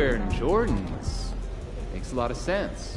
wearing Jordans. Makes a lot of sense.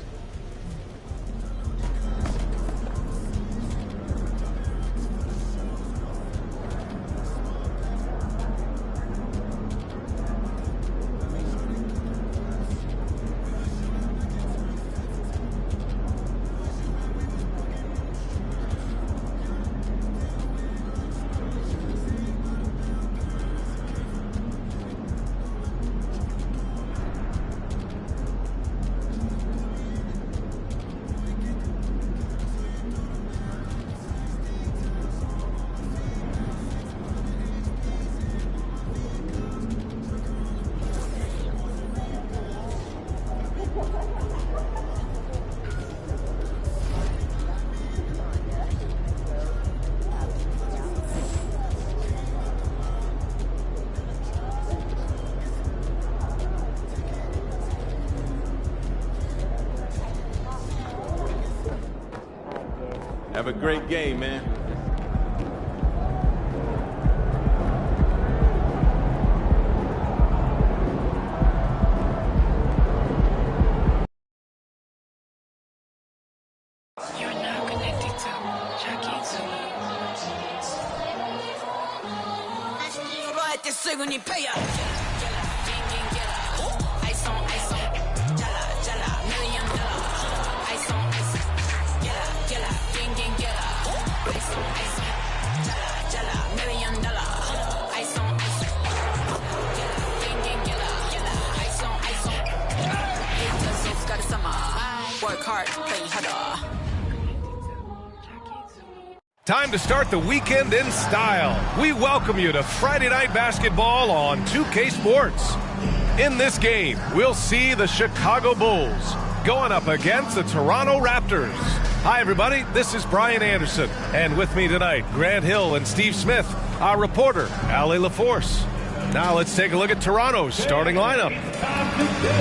Have a great game, man. You're now connected to Jackie Zulu. Work hard, play harder. Time to start the weekend in style. We welcome you to Friday Night Basketball on 2K Sports. In this game, we'll see the Chicago Bulls going up against the Toronto Raptors. Hi, everybody. This is Brian Anderson. And with me tonight, Grant Hill and Steve Smith, our reporter, Ali LaForce. Now let's take a look at Toronto's starting lineup.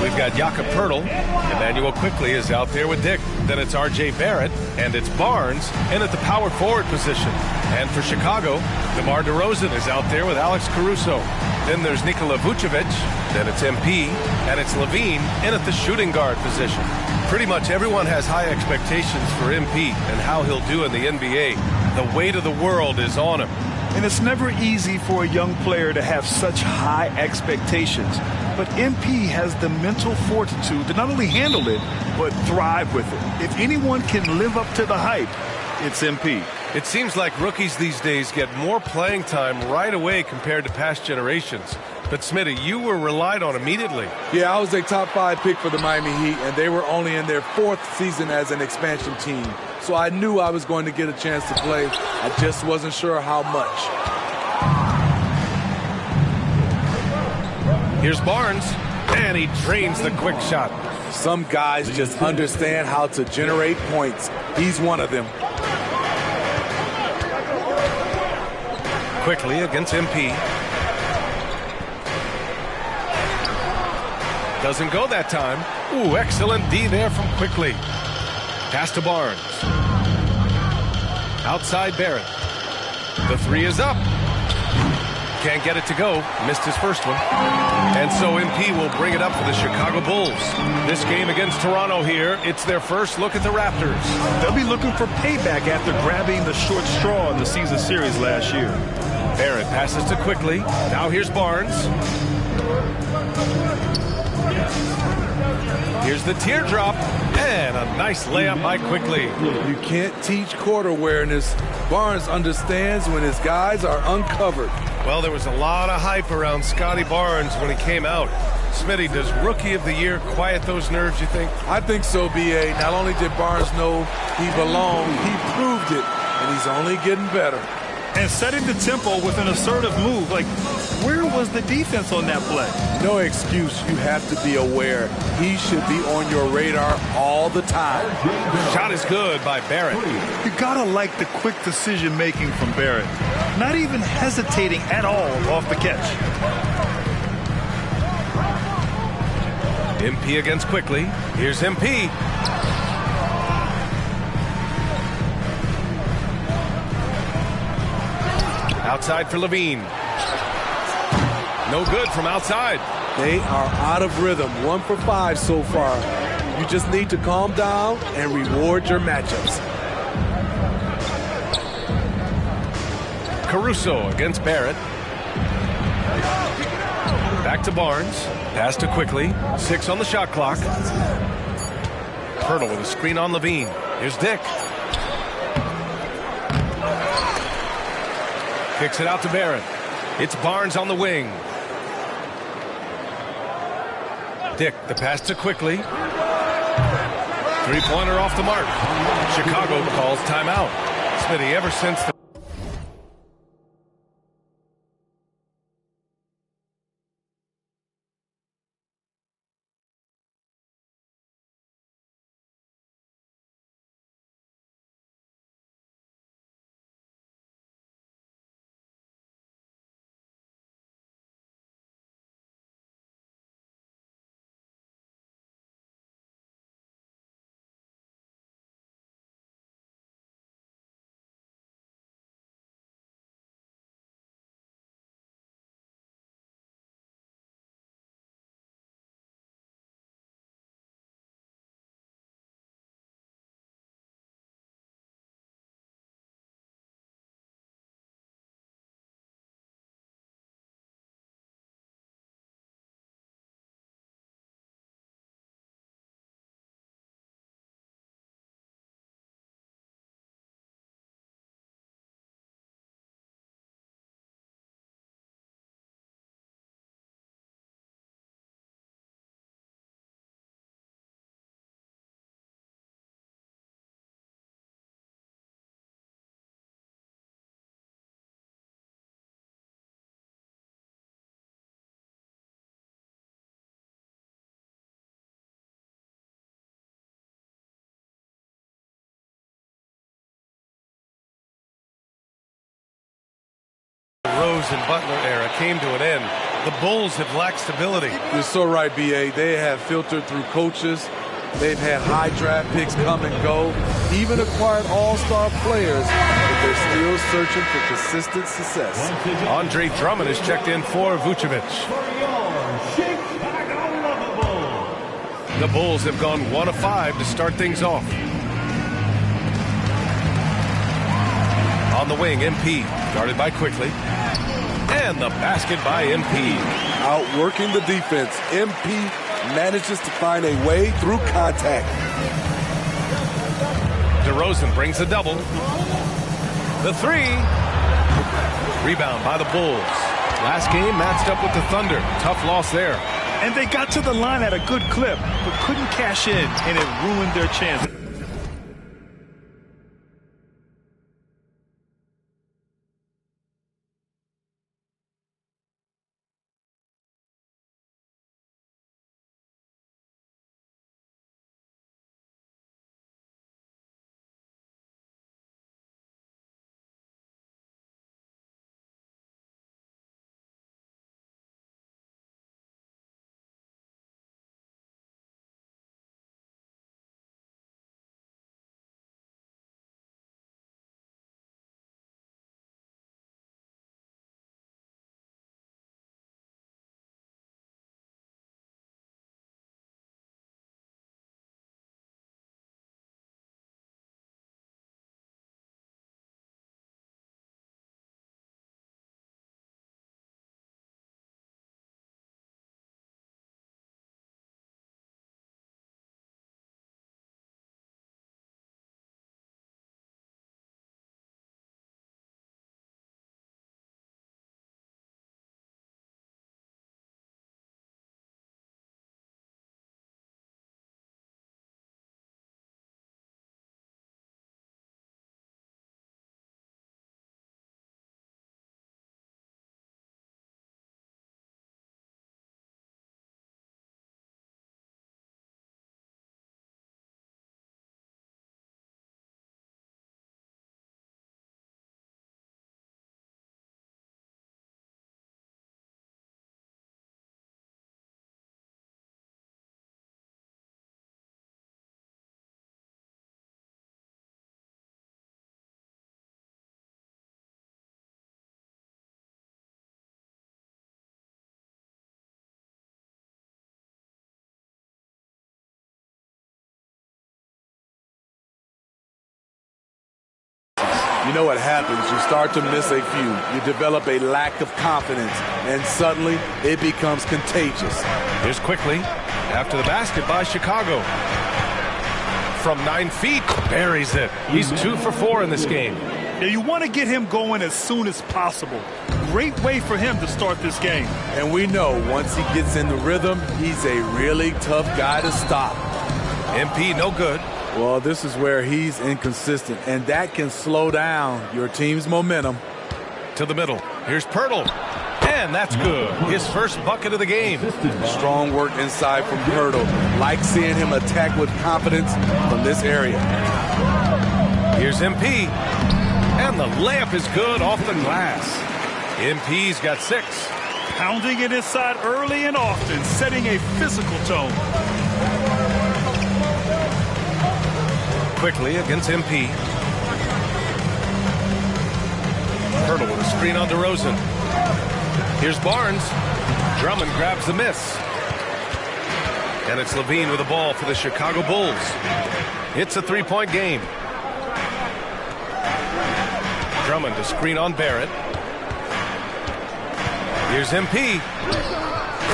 We've got Jakob Poeltl. Emmanuel Quickley is out there with Dick. Then it's R.J. Barrett, and it's Barnes in at the power forward position. And for Chicago, DeMar DeRozan is out there with Alex Caruso. Then there's Nikola Vucevic. Then it's MP, and it's Levine in at the shooting guard position. Pretty much everyone has high expectations for MP and how he'll do in the NBA. The weight of the world is on him. And it's never easy for a young player to have such high expectations. But MP has the mental fortitude to not only handle it, but thrive with it. If anyone can live up to the hype, it's MP. It seems like rookies these days get more playing time right away compared to past generations. But Smitty, you were relied on immediately. Yeah, I was a top 5 pick for the Miami Heat, and they were only in their 4th season as an expansion team. So I knew I was going to get a chance to play. I just wasn't sure how much. Here's Barnes, and he drains the quick shot. Some guys just understand how to generate points. He's one of them. Quickly against MP. Doesn't go that time. Ooh, excellent D there from Quickly. Pass to Barnes. Outside Barrett. The three is up. Can't get it to go. Missed his first one. And so MP will bring it up for the Chicago Bulls. This game against Toronto here, it's their first look at the Raptors. They'll be looking for payback after grabbing the short straw in the season series last year. Barrett passes to Quickly. Now here's Barnes. Here's the teardrop, and a nice layup by Quickly. You can't teach court awareness. Barnes understands when his guys are uncovered. Well, there was a lot of hype around Scotty Barnes when he came out. Smitty, does Rookie of the Year quiet those nerves, you think? I think so, B.A. Not only did Barnes know he belonged, he proved it, and he's only getting better. And setting the tempo with an assertive move. Like, where was the defense on that play? No excuse. You have to be aware. He should be on your radar all the time. Shot is good by Barrett. You gotta like the quick decision making from Barrett. Not even hesitating at all off the catch. MP against Quickly. Here's MP. Outside for Levine. No good from outside. They are out of rhythm. 1 for 5 so far. You just need to calm down and reward your matchups. Caruso against Barrett. Back to Barnes. Pass to Quickly. 6 on the shot clock. Hurdle with a screen on Levine. Here's Dick. Kicks it out to Barrett. It's Barnes on the wing. Dick, the pass to Quickly. Three-pointer off the mark. Chicago calls timeout. Smitty, ever since the Rose and Butler era came to an end, the Bulls have lacked stability. You're so right, B.A. They have filtered through coaches. They've had high draft picks come and go, even acquired all-star players, but they're still searching for consistent success. Andre Drummond is checked in for Vucevic. The Bulls have gone 1 of 5 to start things off. On the wing, MP, guarded by Quickly. And the basket by MP. Outworking the defense, MP manages to find a way through contact. DeRozan brings a double. The 3. Rebound by the Bulls. Last game matched up with the Thunder. Tough loss there. And they got to the line at a good clip, but couldn't cash in, and it ruined their chance. You know what happens. You start to miss a few. You develop a lack of confidence, and suddenly it becomes contagious. Here's quickly after the basket by Chicago. From 9 feet, buries it. He's 2 for 4 in this game. Now you want to get him going as soon as possible. Great way for him to start this game. And we know once he gets in the rhythm, he's a really tough guy to stop. MP no good. Well, this is where he's inconsistent, and that can slow down your team's momentum. To the middle. Here's Pirtle. And that's good. His first bucket of the game. Strong work inside from Pirtle. Like seeing him attack with confidence from this area. Here's MP. And the layup is good off the glass. MP's got 6. Pounding it inside early and often, setting a physical tone. Quickly against MP. Pirtle with a screen on DeRozan. Here's Barnes. Drummond grabs the miss. And it's Levine with the ball for the Chicago Bulls. It's a 3-point game. Drummond to screen on Barrett. Here's MP.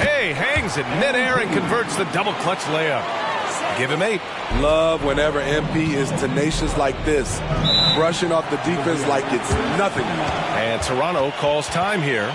Hey, hangs in midair and converts the double clutch layup. Give him 8. Love whenever MP is tenacious like this, brushing off the defense like it's nothing. And Toronto calls time here.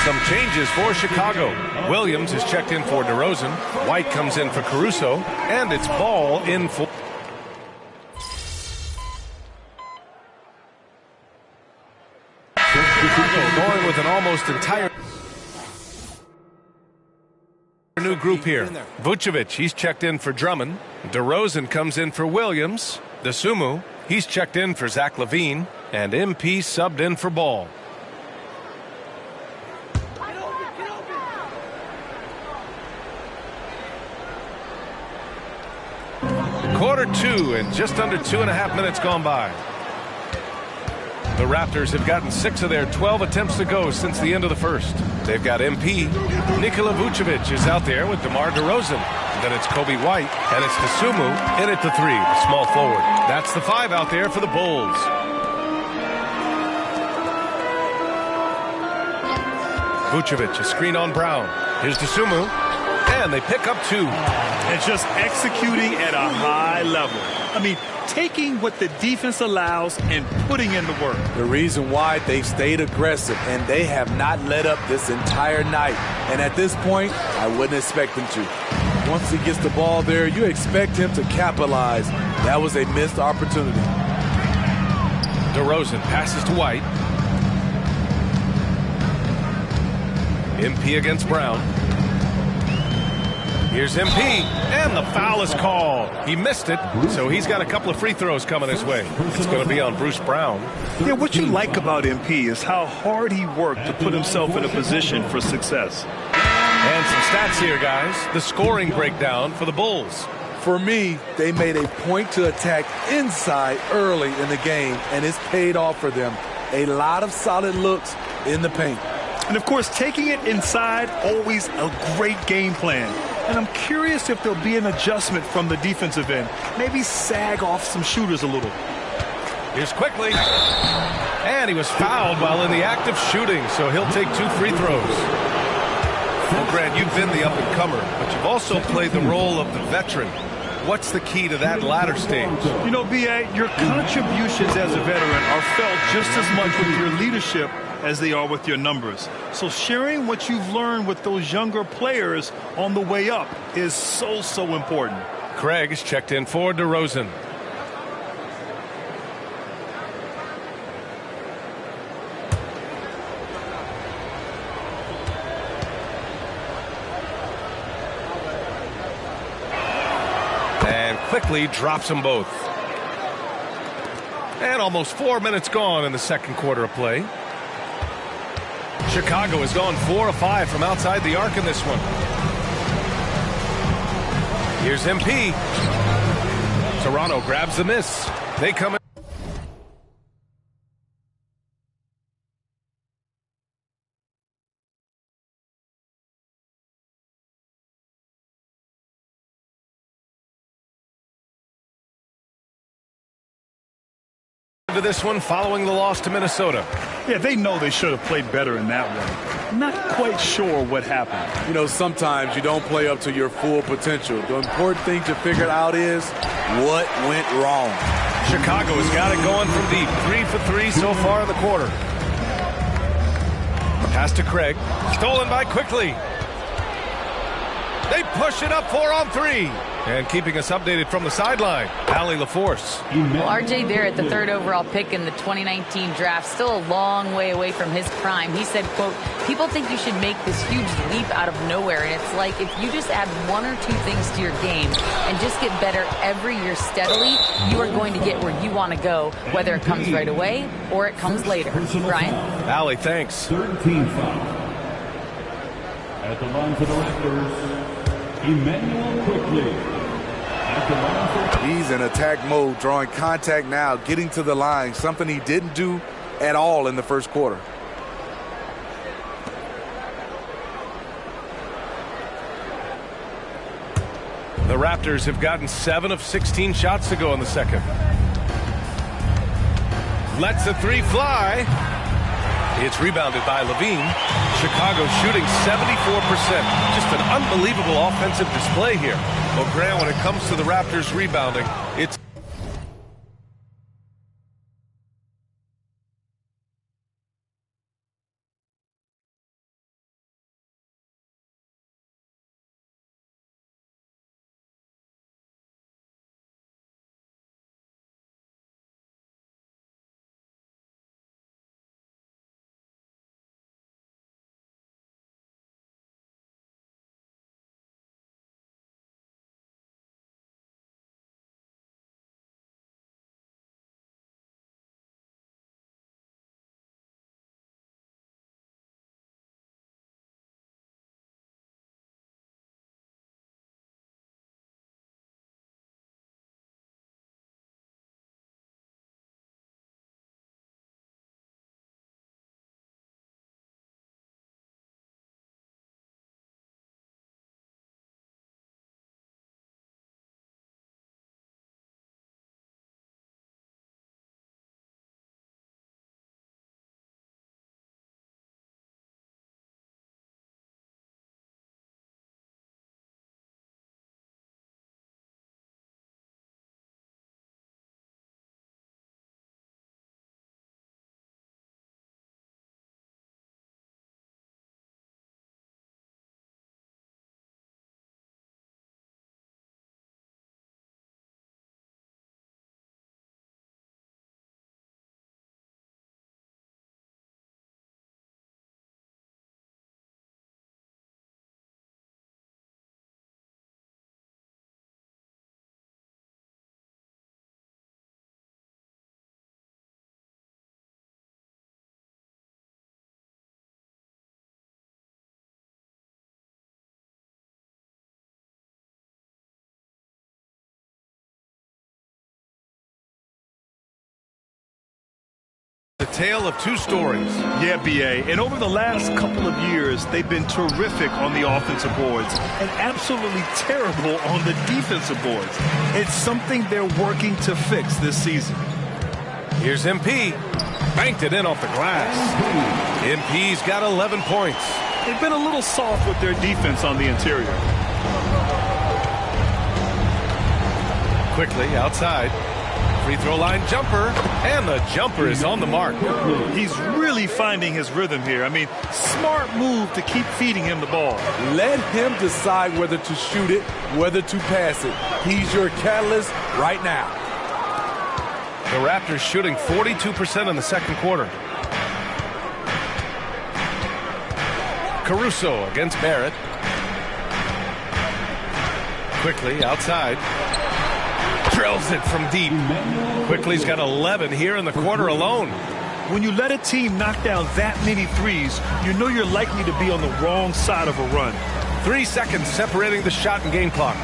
Some changes for Chicago. Williams is checked in for DeRozan. White comes in for Caruso. And it's Ball in for... Chicago going with an almost entire new group here. Vucevic, he's checked in for Drummond. DeRozan comes in for Williams. Dosunmu, he's checked in for Zach LaVine. And MP subbed in for Ball. Quarter two, and just under 2.5 minutes gone by. The Raptors have gotten 6 of their 12 attempts to go since the end of the first. They've got MP. Nikola Vucevic is out there with DeMar DeRozan. Then it's Kobe White, and it's Dosunmu in at the 3, the small forward. That's the 5 out there for the Bulls. Vucevic, a screen on Brown. Here's Dosunmu, and they pick up 2. It's just executing at a high level. I mean, taking what the defense allows and putting in the work. The reason why they've stayed aggressive, and they have not let up this entire night. And at this point, I wouldn't expect them to. Once he gets the ball there, you expect him to capitalize. That was a missed opportunity. DeRozan passes to White. MP against Brown. Here's MP, and the foul is called. He missed it, so he's got a couple of free throws coming his way. It's going to be on Bruce Brown. Yeah, what you like about MP is how hard he worked to put himself in a position for success. And some stats here, guys. The scoring breakdown for the Bulls. For me, they made a point to attack inside early in the game, and it's paid off for them. A lot of solid looks in the paint. And, of course, taking it inside, always a great game plan. And I'm curious if there'll be an adjustment from the defensive end. Maybe sag off some shooters a little. Here's quickly. And he was fouled while in the act of shooting, so he'll take 2 free throws. Well, Grant, you've been the up-and-comer, but you've also played the role of the veteran. What's the key to that latter stage? You know, B.A., your contributions as a veteran are felt just as much with your leadership as they are with your numbers. So sharing what you've learned with those younger players on the way up is so important. Craig is checked in for DeRozan. And quickly drops them both. And almost 4 minutes gone in the second quarter of play. Chicago has gone 4 of 5 from outside the arc in this one. Here's MP. Toronto grabs the miss. They come in. To this one following the loss to Minnesota. Yeah, they know they should have played better in that one. Not quite sure what happened. You know, sometimes you don't play up to your full potential. The important thing to figure out is what went wrong. Chicago has got it going from deep. 3 for 3 so far in the quarter. Pass to Craig. Stolen by Quickly. They push it up 4 on 3. And keeping us updated from the sideline, Allie LaForce. Well, R.J. Barrett, the 3rd overall pick in the 2019 draft, still a long way away from his prime. He said, quote, people think you should make this huge leap out of nowhere. And it's like if you just add 1 or 2 things to your game and just get better every year steadily, you are going to get where you want to go, whether it comes right away or it comes later. Brian? Allie, thanks. 13 foul. At the line for the Raptors, Emmanuel Quickly. He's in attack mode, drawing contact now, getting to the line, something he didn't do at all in the first quarter. The Raptors have gotten 7 of 16 shots to go in the second. Lets the 3 fly. It's rebounded by LaVine. Chicago shooting 74%. Just an unbelievable offensive display here. Well, Grant, when it comes to the Raptors rebounding, it's The tale of two stories. Yeah, B.A. And over the last couple of years, they've been terrific on the offensive boards and absolutely terrible on the defensive boards. It's something they're working to fix this season. Here's MP. Banked it in off the glass. MP's got 11 points. They've been a little soft with their defense on the interior. Quickly outside. Free throw line jumper, and the jumper is on the mark. He's really finding his rhythm here. I mean, smart move to keep feeding him the ball. Let him decide whether to shoot it, whether to pass it. He's your catalyst right now. The Raptors shooting 42% in the second quarter. Caruso against Barrett. Quickly outside. Drills it from deep. Quickly's got 11 here in the quarter alone. When you let a team knock down that many threes, you know you're likely to be on the wrong side of a run. 3 seconds separating the shot and game clocks.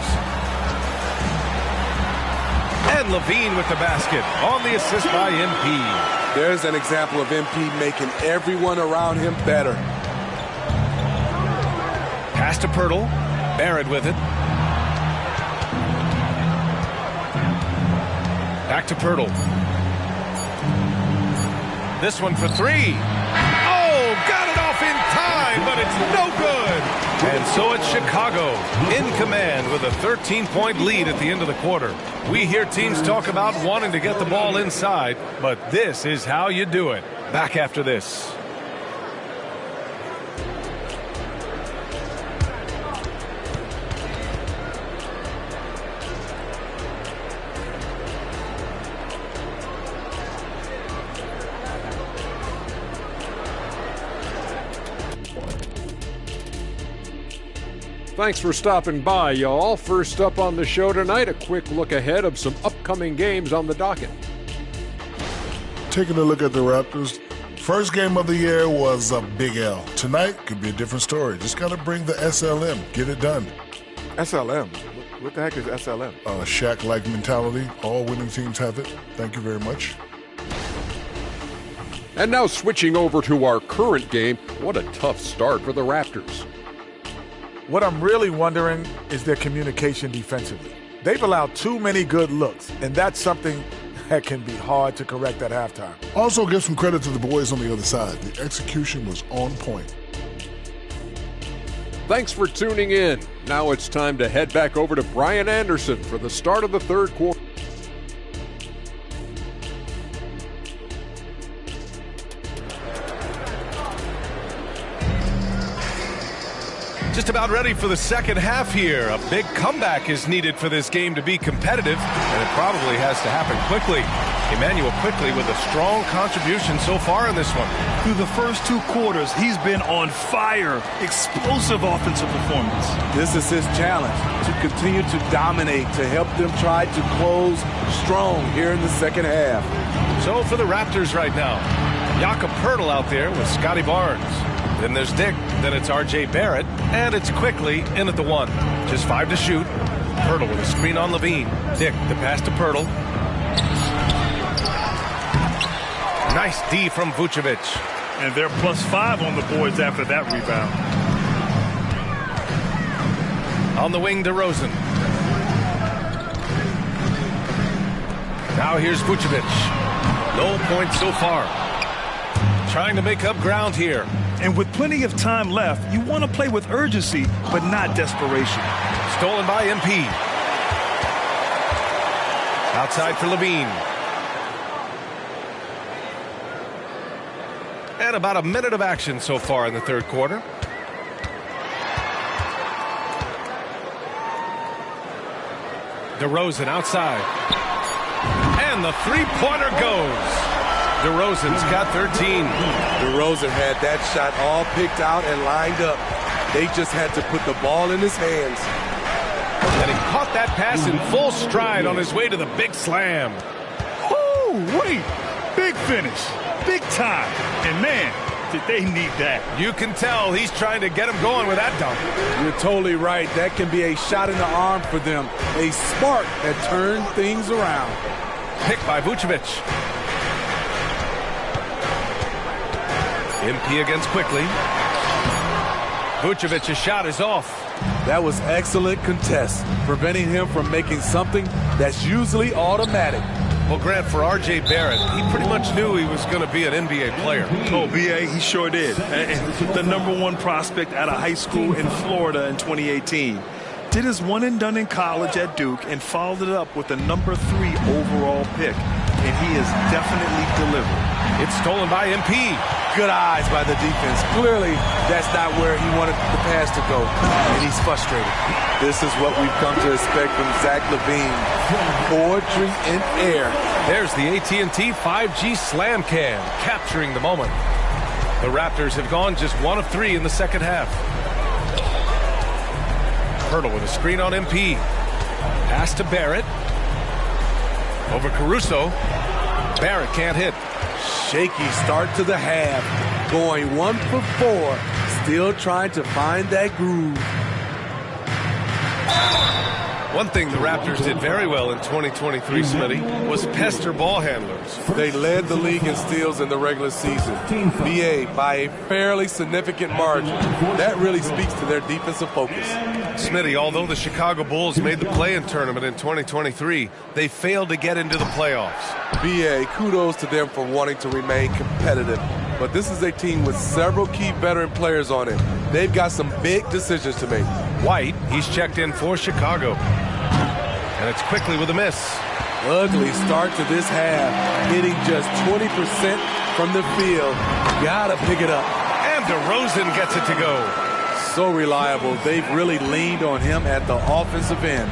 And Levine with the basket on the assist by MP. There's an example of MP making everyone around him better. Pass to Pirtle. Barrett with it. Back to Pirtle. This one for three. Oh, got it off in time, but it's no good. And so it's Chicago in command with a 13-point lead at the end of the quarter. We hear teams talk about wanting to get the ball inside, but this is how you do it. Back after this. Thanks for stopping by, y'all. First up on the show tonight, a quick look ahead of some upcoming games on the docket. Taking a look at the Raptors, first game of the year was a big L. Tonight could be a different story. Just got to bring the SLM, get it done. SLM? What the heck is SLM? Shaq-like mentality. All winning teams have it. Thank you very much. And now switching over to our current game, what a tough start for the Raptors. What I'm really wondering is their communication defensively. They've allowed too many good looks, and that's something that can be hard to correct at halftime. Also give some credit to the boys on the other side. The execution was on point. Thanks for tuning in. Now it's time to head back over to Brian Anderson for the start of the third quarter. Just about ready for the second half here. A big comeback is needed for this game to be competitive, and it probably has to happen quickly. Emmanuel Quickley with a strong contribution so far in this one. Through the first two quarters, he's been on fire. Explosive offensive performance. This is his challenge, to continue to dominate, to help them try to close strong here in the second half. So for the Raptors right now, Jakob Poeltl out there with Scotty Barnes. Then there's Dick, then it's R.J. Barrett, and it's Quickley in at the one. Just 5 to shoot. Poeltl with a screen on Levine. Dick, the pass to Poeltl. Nice D from Vucevic. And they're +5 on the boards after that rebound. On the wing, DeRozan. Now here's Vucevic. No points so far. Trying to make up ground here. And with plenty of time left, you want to play with urgency, but not desperation. Stolen by MP. Outside for Levine. And about a minute of action so far in the third quarter. DeRozan outside. And the three-pointer goes. DeRozan's got 13. DeRozan had that shot all picked out and lined up. They just had to put the ball in his hands. And he caught that pass in full stride on his way to the big slam. Oh, wait. Big finish. Big time. And, man, did they need that. You can tell he's trying to get him going with that dunk. You're totally right. That can be a shot in the arm for them. A spark that turned things around. Picked by Vucevic. MP against quickly. Vucevic's shot is off. That was excellent contest, preventing him from making something that's usually automatic. Well, Grant, for R.J. Barrett, he pretty much knew he was going to be an NBA player. Oh, B.A., he sure did. And the #1 prospect out of high school in Florida in 2018. Did his one and done in college at Duke and followed it up with a #3 overall pick. And he has definitely delivered. It's stolen by MP. Good eyes by the defense. Clearly, that's not where he wanted the pass to go, and he's frustrated. This is what we've come to expect from Zach LaVine. Poetry in air. There's the AT&T 5G Slam Cam, capturing the moment. The Raptors have gone just 1 of 3 in the second half. Hurdle with a screen on MP. Pass to Barrett. Over Caruso. Barrett can't hit. Shaky start to the half. Going 1 for 4. Still trying to find that groove. One thing the Raptors did very well in 2023, Smitty, was pester ball handlers. They led the league in steals in the regular season. BA by a fairly significant margin. That really speaks to their defensive focus. Smitty, although the Chicago Bulls made the play-in tournament in 2023, they failed to get into the playoffs. BA, kudos to them for wanting to remain competitive. But this is a team with several key veteran players on it. They've got some big decisions to make. White, he's checked in for Chicago. And it's quickly with a miss. Ugly start to this half. Hitting just 20% from the field. Gotta pick it up. And DeRozan gets it to go. So reliable. They've really leaned on him at the offensive end.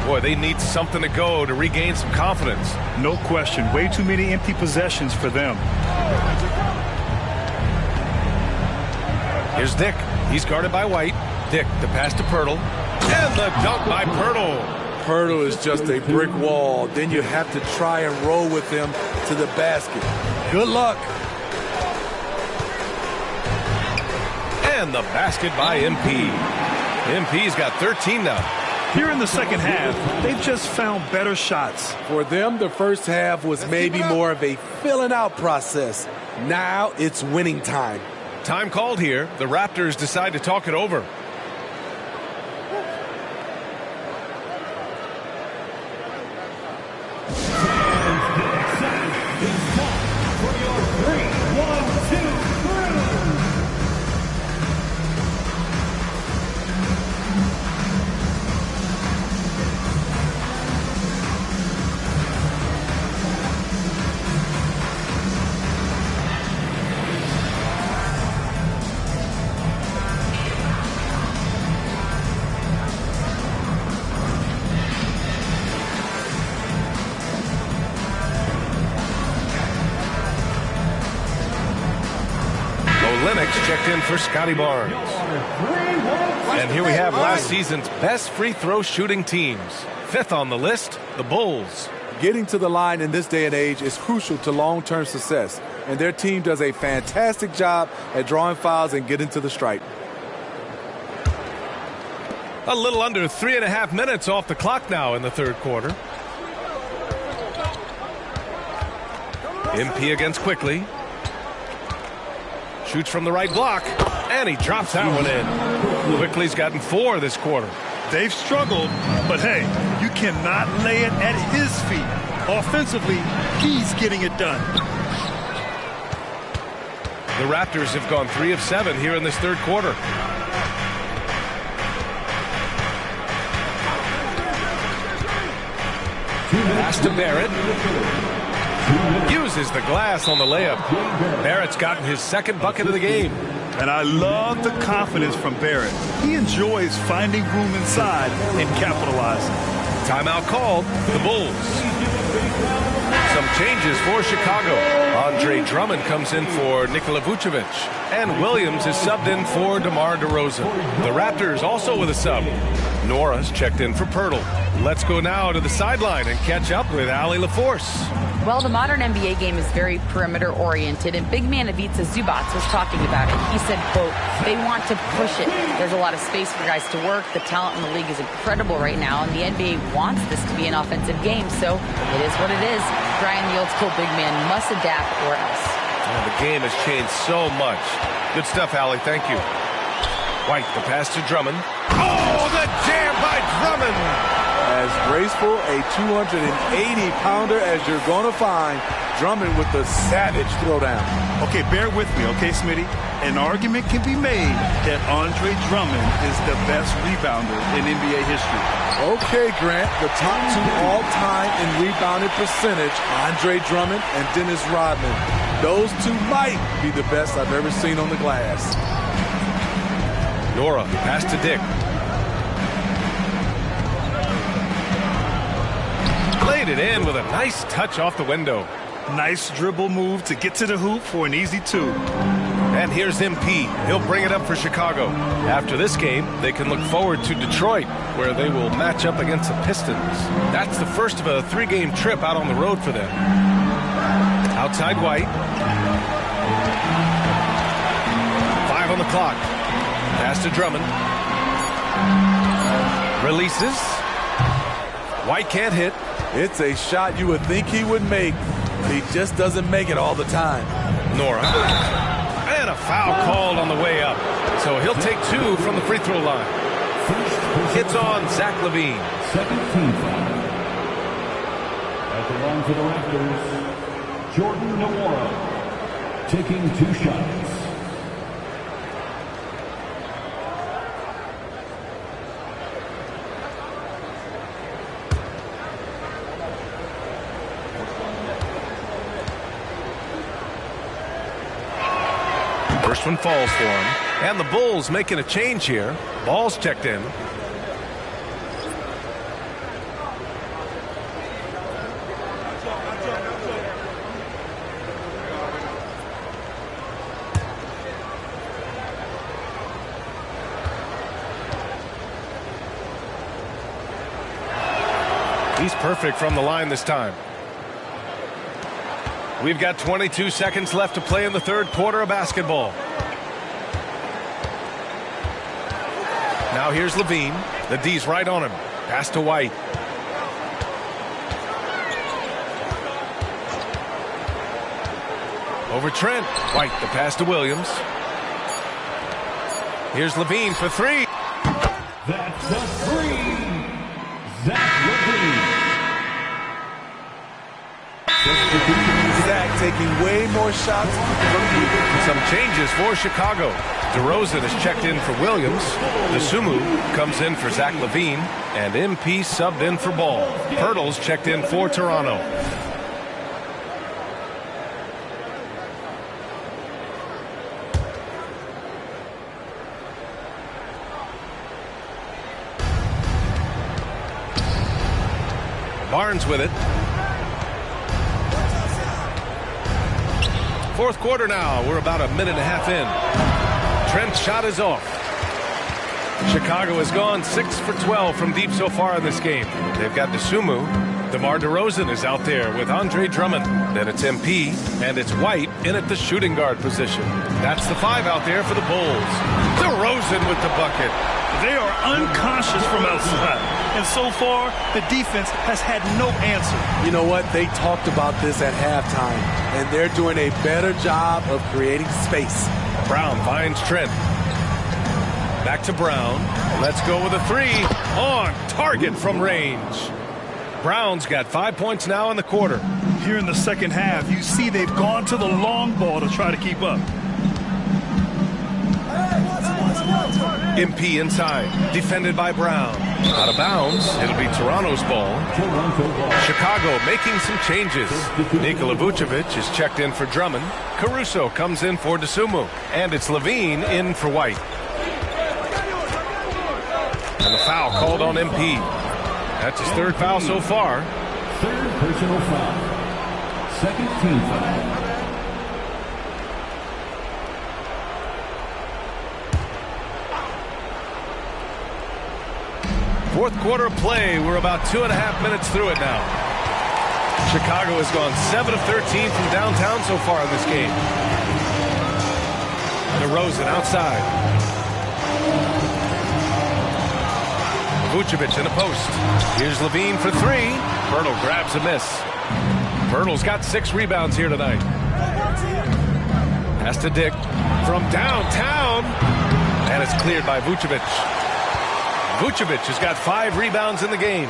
Boy, they need something to go to regain some confidence. No question. Way too many empty possessions for them. Here's Dick. He's guarded by White. Dick, the pass to Pirtle. And the dunk by Pirtle. Pirtle is just a brick wall. Then you have to try and roll with him to the basket. Good luck. And the basket by MP. MP's got 13 now. Here in the second half, they've just found better shots. For them, the first half was maybe more of a filling out process. Now it's winning time. Time called here. The Raptors decide to talk it over. Checked in for Scotty Barnes. And here we have last season's best free throw shooting teams. 5th on the list, the Bulls. Getting to the line in this day and age is crucial to long-term success, and their team does a fantastic job at drawing fouls and getting to the stripe. A little under 3.5 minutes off the clock now in the third quarter. MP against quickly. Shoots from the right block, and he drops that one in. Quickly's gotten 4 this quarter. They've struggled, but hey, you cannot lay it at his feet. Offensively, he's getting it done. The Raptors have gone 3 of 7 here in this third quarter. Pass to Barrett. Uses the glass on the layup. Barrett's gotten his second bucket of the game. And I love the confidence from Barrett. He enjoys finding room inside and capitalizing. Timeout called. The Bulls. Some changes for Chicago. Andre Drummond comes in for Nikola Vucevic. And Williams is subbed in for DeMar DeRozan. The Raptors also with a sub. Nora's checked in for Pirtle. Let's go now to the sideline and catch up with Allie LaForce. Well, the modern NBA game is very perimeter-oriented, and big man Ivica Zubac was talking about it. He said, quote, they want to push it. There's a lot of space for guys to work. The talent in the league is incredible right now, and the NBA wants this to be an offensive game, so it is what it is. Brian, the old-school big man, must adapt or else. Yeah, the game has changed so much. Good stuff, Allie. Thank you. White, the pass to Drummond. Oh, the jam by Drummond! As graceful a 280-pounder as you're going to find. Drummond with the savage throwdown. Okay, bear with me, okay, Smitty? An argument can be made that Andre Drummond is the best rebounder in NBA history. Okay, Grant, the top two all-time in rebounding percentage, Andre Drummond and Dennis Rodman. Those two might be the best I've ever seen on the glass. Nora, pass to Dick. Laid it in with a nice touch off the window. Nice dribble move to get to the hoop for an easy two. And here's MP. He'll bring it up for Chicago. After this game, they can look forward to Detroit, where they will match up against the Pistons. That's the first of a 3-game trip out on the road for them. Outside White. 5 on the clock. Pass to Drummond. Releases. White can't hit. It's a shot you would think he would make. He just doesn't make it all the time. Nora. And a foul called on the way up. So he'll take 2 from the free throw line. Hits on Zach LaVine. 17 foul. At the line for the Raptors, Jordan Nwora taking 2 shots. First one falls for him. And the Bulls making a change here. Ball's checked in. He's perfect from the line this time. We've got 22 seconds left to play in the third quarter of basketball. Now here's LaVine. The D's right on him. Pass to White. Over Trent. White, the pass to Williams. Here's LaVine for 3. That's a 3. Zach LaVine. Zach taking way more shots from deep. Some changes for Chicago. DeRozan is checked in for Williams. DeSumo comes in for Zach LaVine. And MP subbed in for Ball. Pirtle's checked in for Toronto. Barnes with it. Fourth quarter now. We're about a minute and a half in. Trent's shot is off. Chicago has gone 6 for 12 from deep so far in this game. They've got DeSumo. DeMar DeRozan is out there with Andre Drummond. Then it's MP, and it's White in at the shooting guard position. That's the 5 out there for the Bulls. DeRozan with the bucket. They are unconscious from outside. And so far, the defense has had no answer. You know what? They talked about this at halftime, and they're doing a better job of creating space. Brown finds Trent. Back to Brown. Let's go with a 3. On target from range. Brown's got 5 points now in the quarter. Here in the second half, you see they've gone to the long ball to try to keep up. MP inside, defended by Brown. Out of bounds, it'll be Toronto's ball. Chicago making some changes. Nikola Vucevic is checked in for Drummond. Caruso comes in for DeSumo. And it's LaVine in for White. And the foul called on MP. That's his 3rd foul so far. 3rd personal foul. 2nd team foul. Fourth quarter play. We're about 2.5 minutes through it now. Chicago has gone 7 of 13 from downtown so far in this game. DeRozan outside. Vucevic in the post. Here's LaVine for 3. Pirtle grabs a miss. Pirtle's got 6 rebounds here tonight. Pass to Dick from downtown, and it's cleared by Vucevic. Vucevic has got 5 rebounds in the game.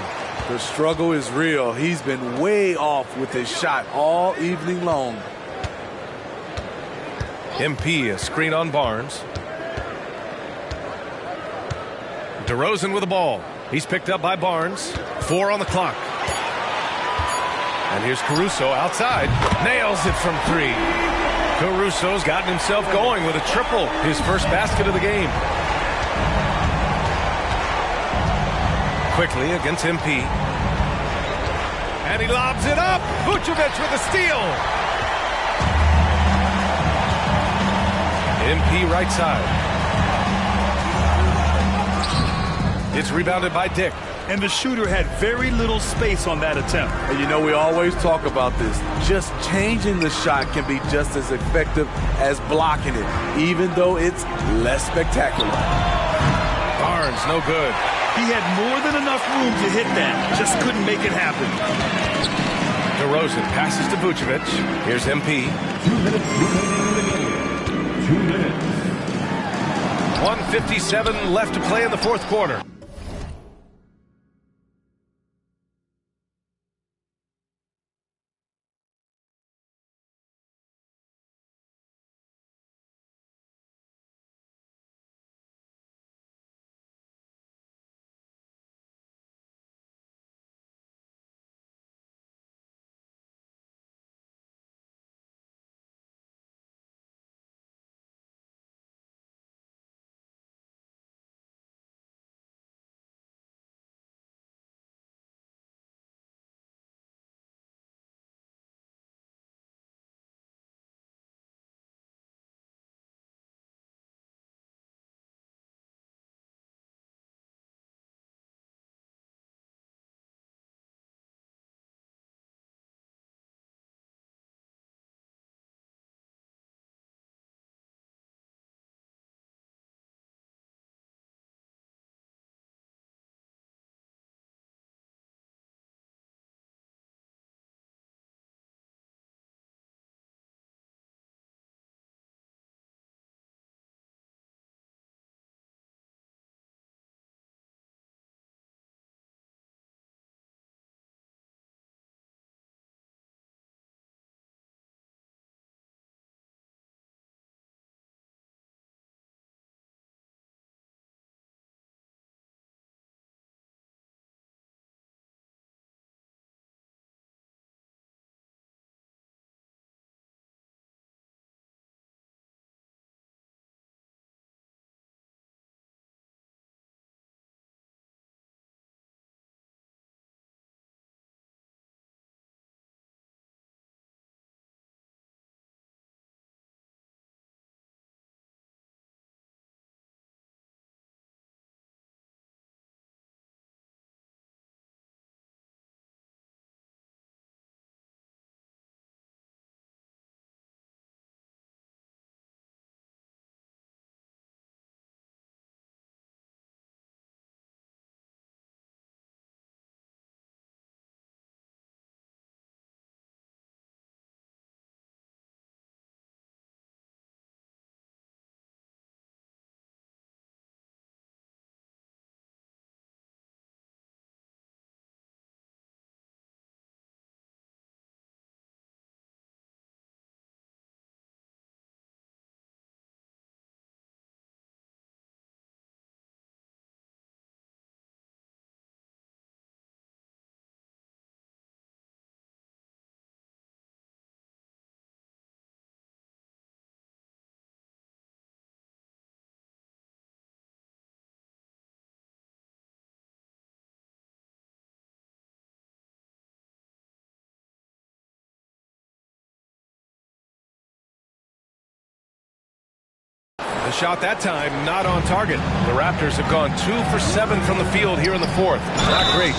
The struggle is real. He's been way off with his shot all evening long. MP, a screen on Barnes. DeRozan with the ball. He's picked up by Barnes. 4 on the clock. And here's Caruso outside. Nails it from 3. Caruso's gotten himself going with a triple. His first basket of the game. Quickly against MP. And he lobs it up. Vucevic with a steal. MP right side. It's rebounded by Dick. And the shooter had very little space on that attempt. And you know, we always talk about this. Just changing the shot can be just as effective as blocking it, even though it's less spectacular. Barnes, no good. He had more than enough room to hit that. Just couldn't make it happen. DeRozan passes to Vucevic. Here's MP. 2 minutes remaining in the game. 2 minutes. 1:57 left to play in the fourth quarter. The shot that time not on target. The Raptors have gone 2 for 7 from the field here in the fourth. Not great.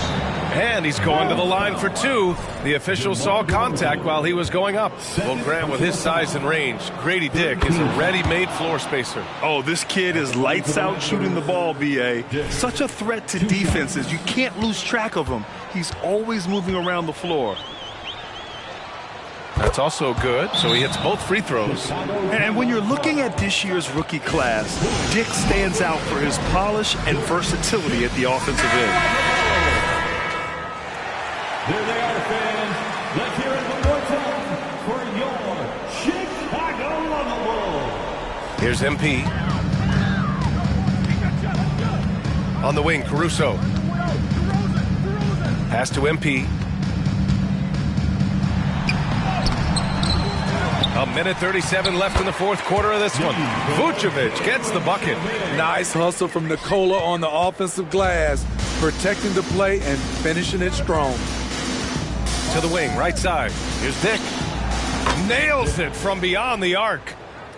And he's going to the line for 2. The official saw contact while he was going up. Well, Graham, with his size and range, Grady Dick is a ready-made floor spacer. Oh, this kid is lights out shooting the ball, B.A. Such a threat to defenses. You can't lose track of him. He's always moving around the floor. A That's also good, so he hits both free throws. And when you're looking at this year's rookie class, Dick stands out for his polish and versatility at the offensive end. There they are, fans. Let's hear it one more time for your Chicago Bulls. Here's MP. On the wing, Caruso. Pass to MP. A minute 37 left in the fourth quarter of this one. Vucevic gets the bucket. Nice hustle from Nikola on the offensive glass, protecting the play and finishing it strong. To the wing, right side. Here's Dick. Nails it from beyond the arc.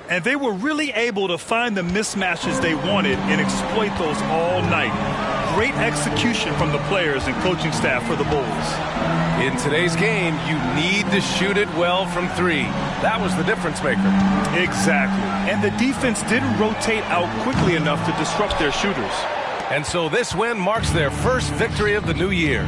And they were really able to find the mismatches they wanted and exploit those all night. Great execution from the players and coaching staff for the Bulls. In today's game, you need to shoot it well from three. That was the difference maker. Exactly. And the defense didn't rotate out quickly enough to disrupt their shooters. And so this win marks their first victory of the new year.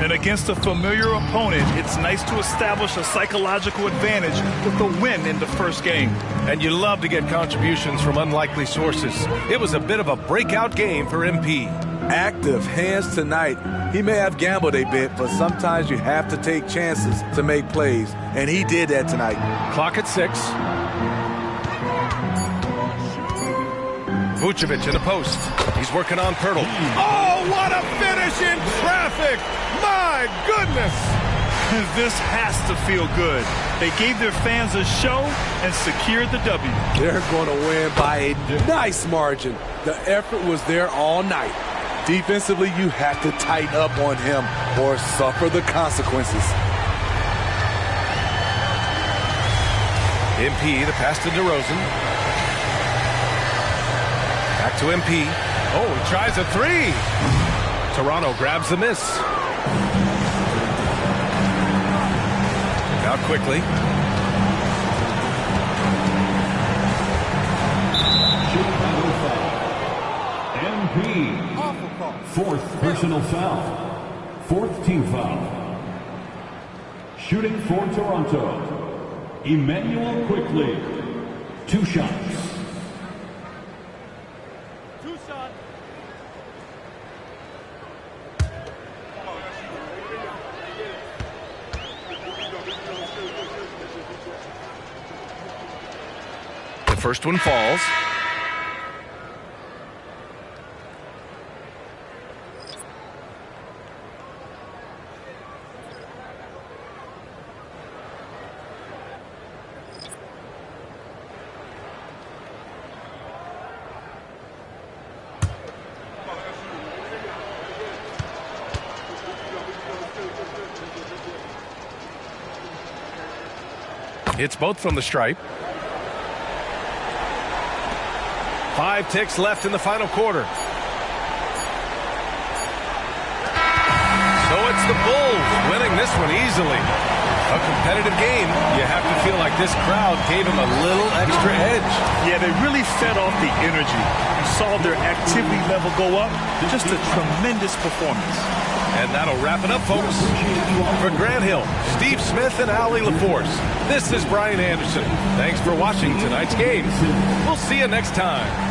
And against a familiar opponent, it's nice to establish a psychological advantage with the win in the first game. And you love to get contributions from unlikely sources. It was a bit of a breakout game for MP. Active hands tonight. He may have gambled a bit, but sometimes you have to take chances to make plays. And he did that tonight. Clock at 6. Vucevic in the post. He's working on Pirtle. Oh, what a finish in traffic! My goodness! This has to feel good. They gave their fans a show and secured the W. They're going to win by a nice margin. The effort was there all night. Defensively, you have to tighten up on him or suffer the consequences. MP, the pass to DeRozan. Back to MP. Oh, he tries a three. Toronto grabs the miss. Out quickly. MP. Fourth personal foul. Fourth team foul. Shooting for Toronto, Emmanuel Quickly. 2 shots. The first one falls. It's both from the stripe. 5 ticks left in the final quarter. So it's the Bulls winning this one easily. A competitive game. You have to feel like this crowd gave them a little extra edge. Yeah, they really fed off the energy. You saw their activity level go up. Just a tremendous performance. And that'll wrap it up, folks. For Grant Hill, Steve Smith, and Allie LaForce, this is Brian Anderson. Thanks for watching tonight's game. We'll see you next time.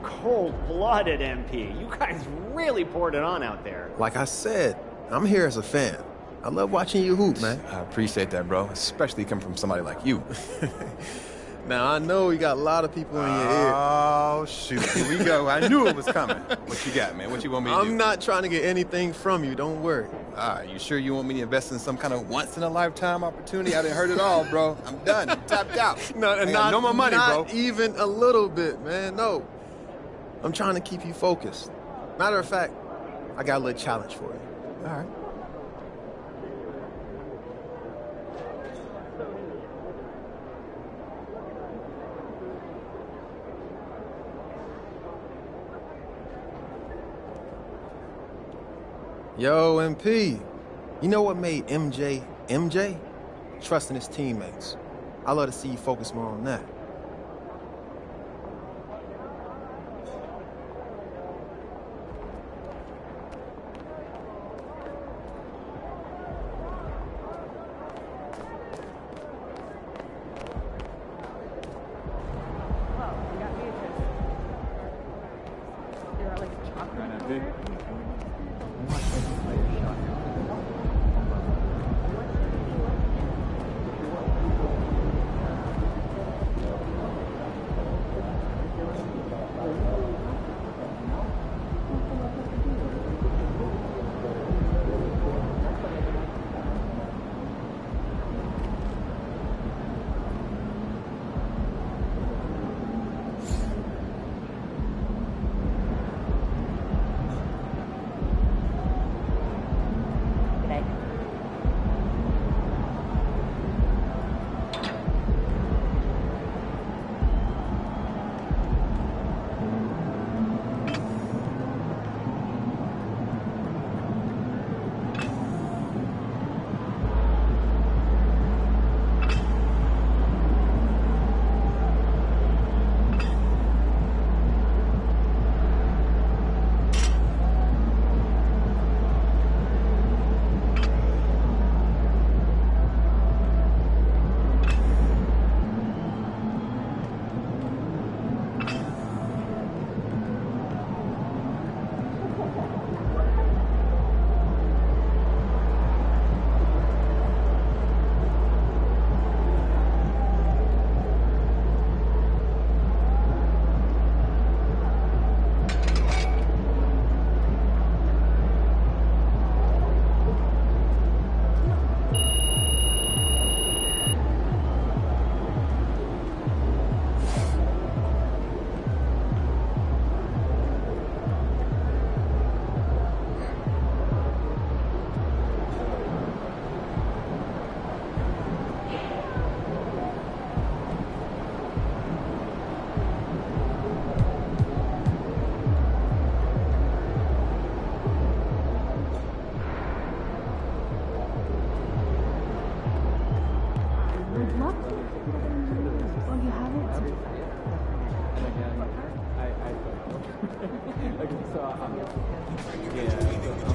Cold-blooded, MP. You guys really poured it on out there. Like I said, I'm here as a fan. I love watching you hoop, man. I appreciate that, bro, especially coming from somebody like you. Now, I know you got a lot of people in your ear. Oh, shoot. Here we go. I knew it was coming. What you got, man? What you want me to do? I'm not trying to get anything from you. Don't worry. All right, you sure you want me to invest in some kind of once-in-a-lifetime opportunity? I didn't heard it all, bro. I'm done. I'm tapped out. No more money, bro. Not even a little bit, man. No. I'm trying to keep you focused. Matter of fact, I got a little challenge for you. All right. Yo, MP, you know what made MJ MJ? Trusting his teammates. I love to see you focus more on that.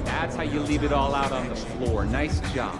That's how you leave it all out on the floor. Nice job.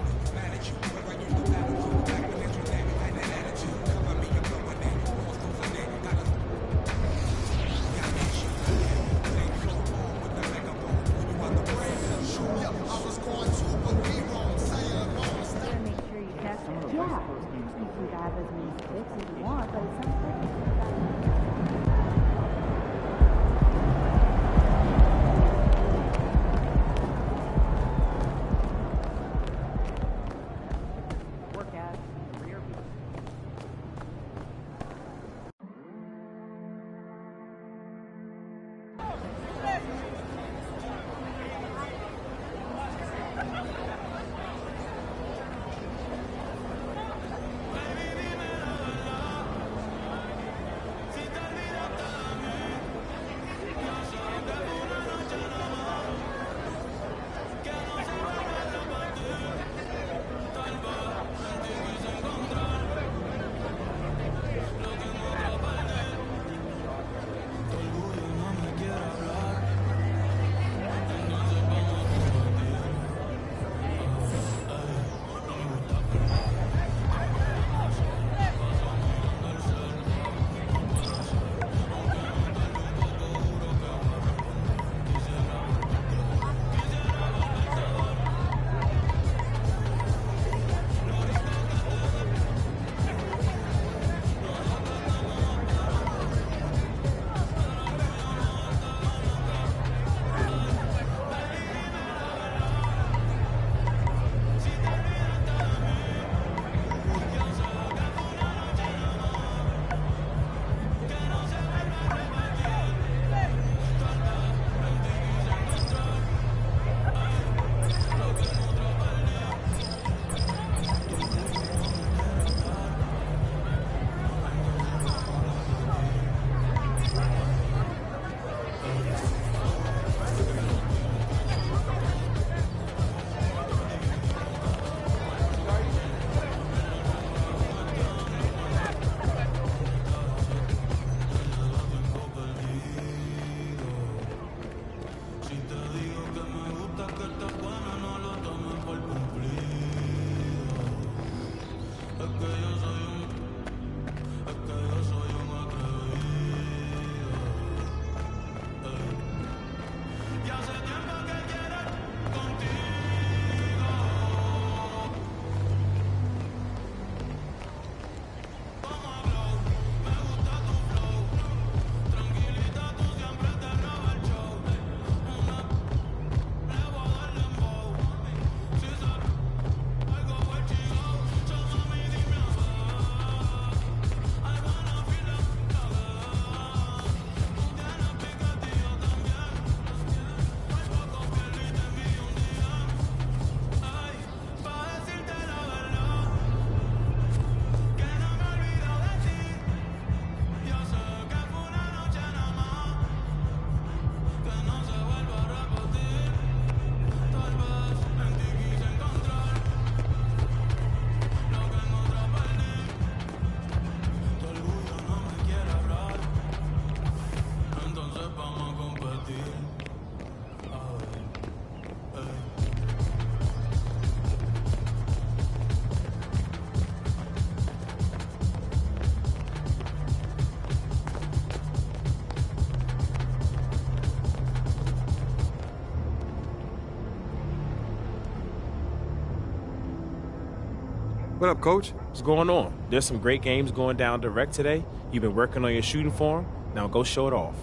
What up, Coach? What's going on? There's some great games going down direct today. You've been working on your shooting form. Now go show it off.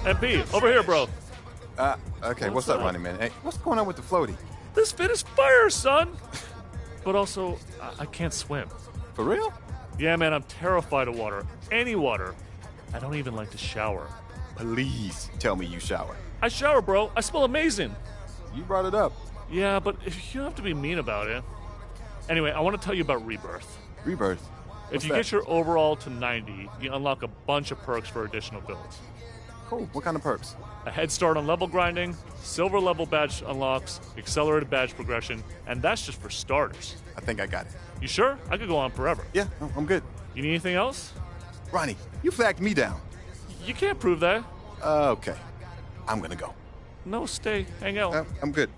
MP, over here, bro. Okay, what's up, Ronnie, man? Hey, what's going on with the floaty? This fit is fire, son. But also, I can't swim. For real? Yeah, man, I'm terrified of water. Any water. I don't even like to shower. Please tell me you shower. I shower, bro. I smell amazing. You brought it up. Yeah, but you don't have to be mean about it. Anyway, I want to tell you about Rebirth. Rebirth? If you get your overall to 90, you unlock a bunch of perks for additional builds. Cool. What kind of perks? A head start on level grinding, silver level badge unlocks, accelerated badge progression, and that's just for starters. I think I got it. You sure? I could go on forever. Yeah, I'm good. You need anything else? Ronnie, you flagged me down. You can't prove that. Okay. I'm gonna go. No, stay. Hang out. I'm good.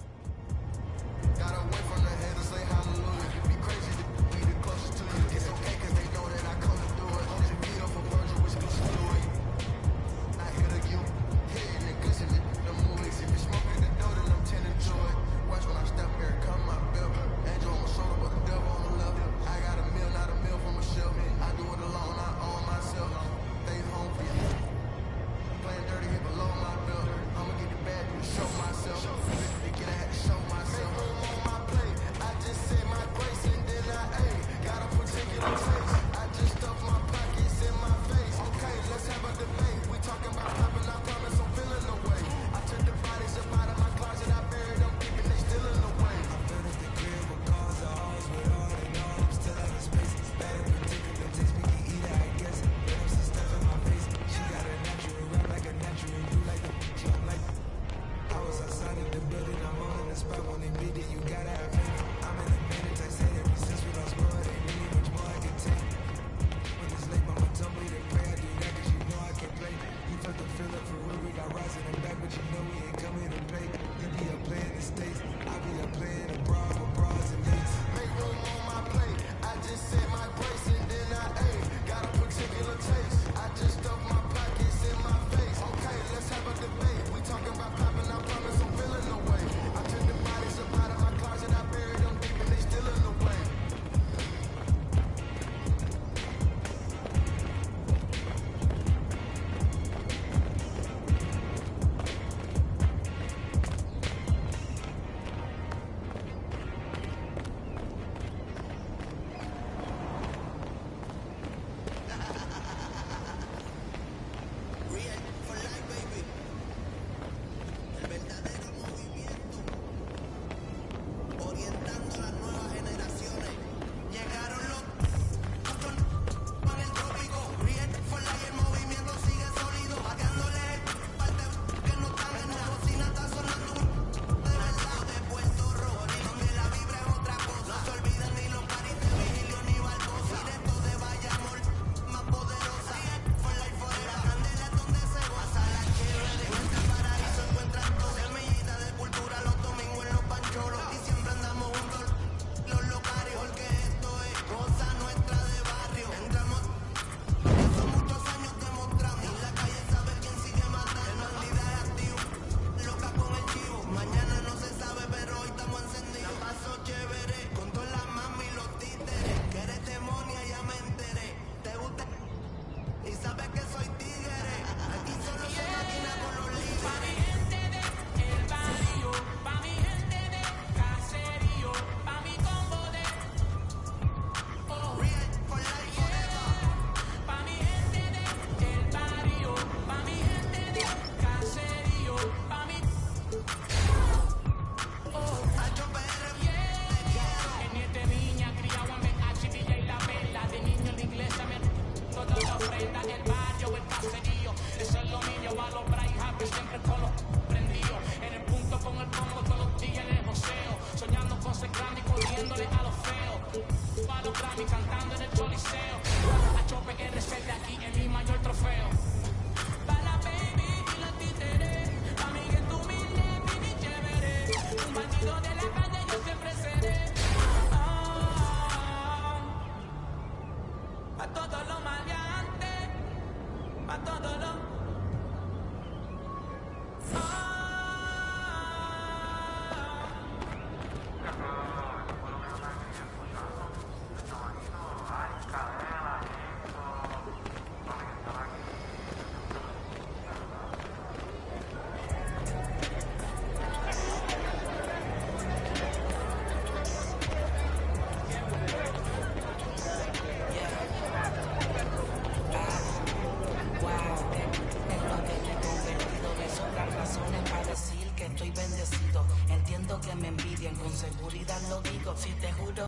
con seguridad lo digo, si te juro.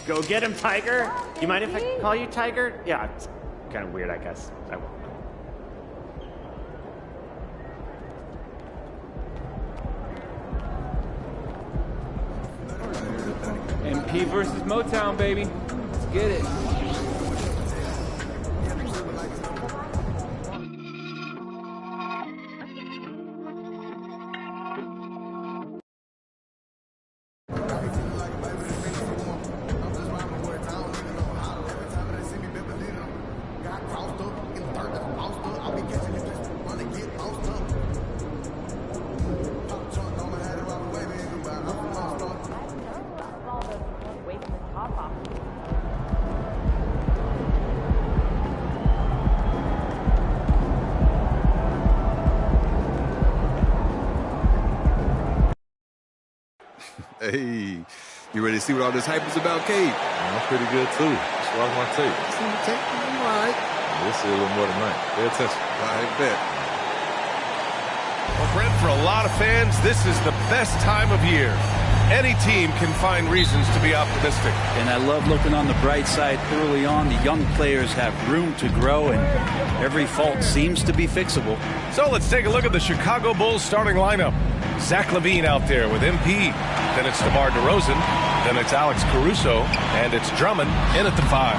Go get him, Tiger. You mind if I call you Tiger? Yeah, it's kind of weird, I guess. I won't. MP versus Motown, baby. Let's get it. Hey, you ready to see what all this hype is about, Cade? I'm pretty good, too. Just watch my tape. See the tape? You all right? We'll see a little more tonight. Pay attention. I bet. Well, Brent, for a lot of fans, this is the best time of year. Any team can find reasons to be optimistic. And I love looking on the bright side early on. The young players have room to grow, and every fault seems to be fixable. So let's take a look at the Chicago Bulls starting lineup. Zach LaVine out there with MP. Then it's DeMar DeRozan. Then it's Alex Caruso. And it's Drummond in at the 5.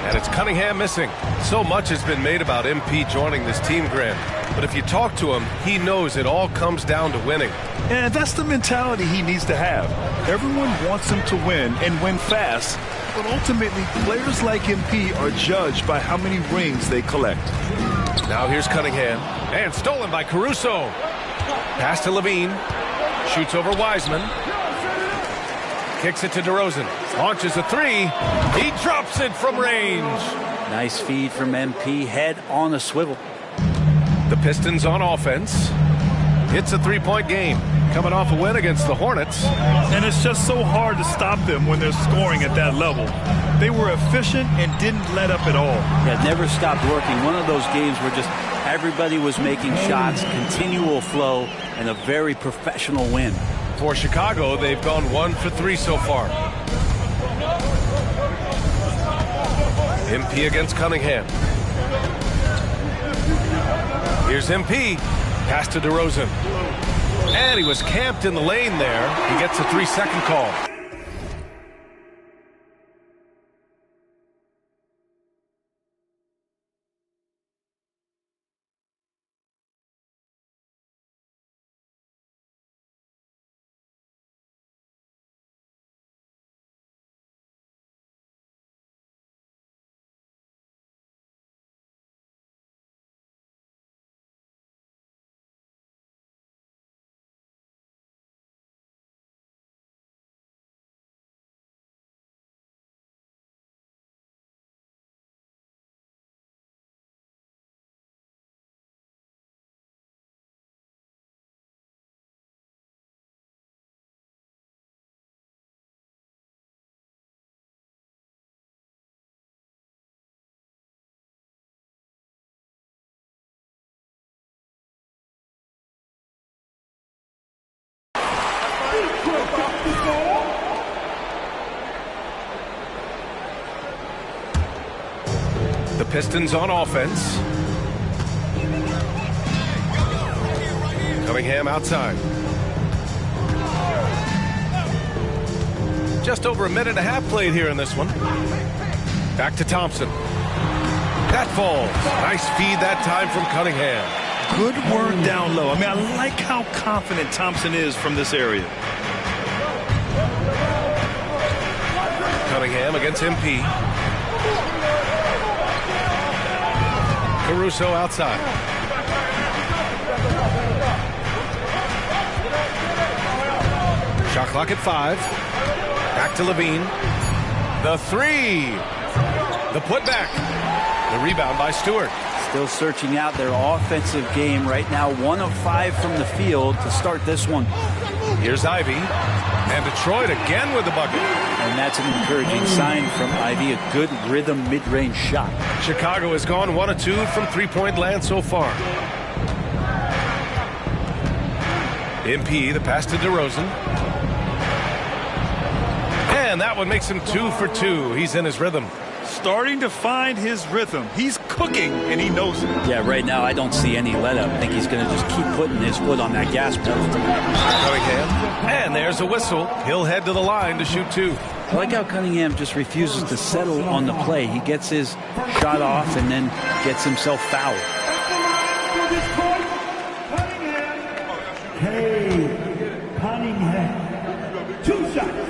And it's Cunningham missing. So much has been made about MP joining this team, Grant. But if you talk to him, he knows it all comes down to winning. And that's the mentality he needs to have. Everyone wants him to win and win fast. But ultimately, players like MP are judged by how many rings they collect. Now here's Cunningham. And stolen by Caruso. Pass to LaVine. Shoots over Wiseman. Kicks it to DeRozan. Launches a 3. He drops it from range. Nice feed from MP. Head on a swivel. The Pistons on offense. It's a three-point game. Coming off a win against the Hornets. And it's just so hard to stop them when they're scoring at that level. They were efficient and didn't let up at all. Yeah, never stopped working. One of those games where just everybody was making shots, continual flow, and a very professional win. For Chicago, they've gone 1 for 3 so far. MP against Cunningham. Here's MP. Pass to DeRozan. And he was camped in the lane there. He gets a 3-second call. The Pistons on offense. Cunningham outside. Just over a minute and a half played here in this one. Back to Thompson. That falls. Nice feed that time from Cunningham. Good work down low. I mean, I like how confident Thompson is from this area. Cunningham against MP. Caruso outside. Shot clock at 5. Back to LaVine. The 3. The putback. The rebound by Stewart. Still searching out their offensive game right now. 1 of 5 from the field to start this one. Here's Ivy. And Detroit again with the bucket. And that's an encouraging sign from Ivy. A good rhythm mid-range shot. Chicago has gone 1 of 2 from three-point land so far. MP, the pass to DeRozan. And that one makes him 2 for 2. He's in his rhythm. Starting to find his rhythm. He's cooking, and he knows it. Yeah, right now I don't see any let up. I think he's going to just keep putting his foot on that gas pedal. Cunningham. And there's a whistle. He'll head to the line to shoot 2. I like how Cunningham just refuses to settle on the play. He gets his shot off and then gets himself fouled. Cunningham. 2 shots.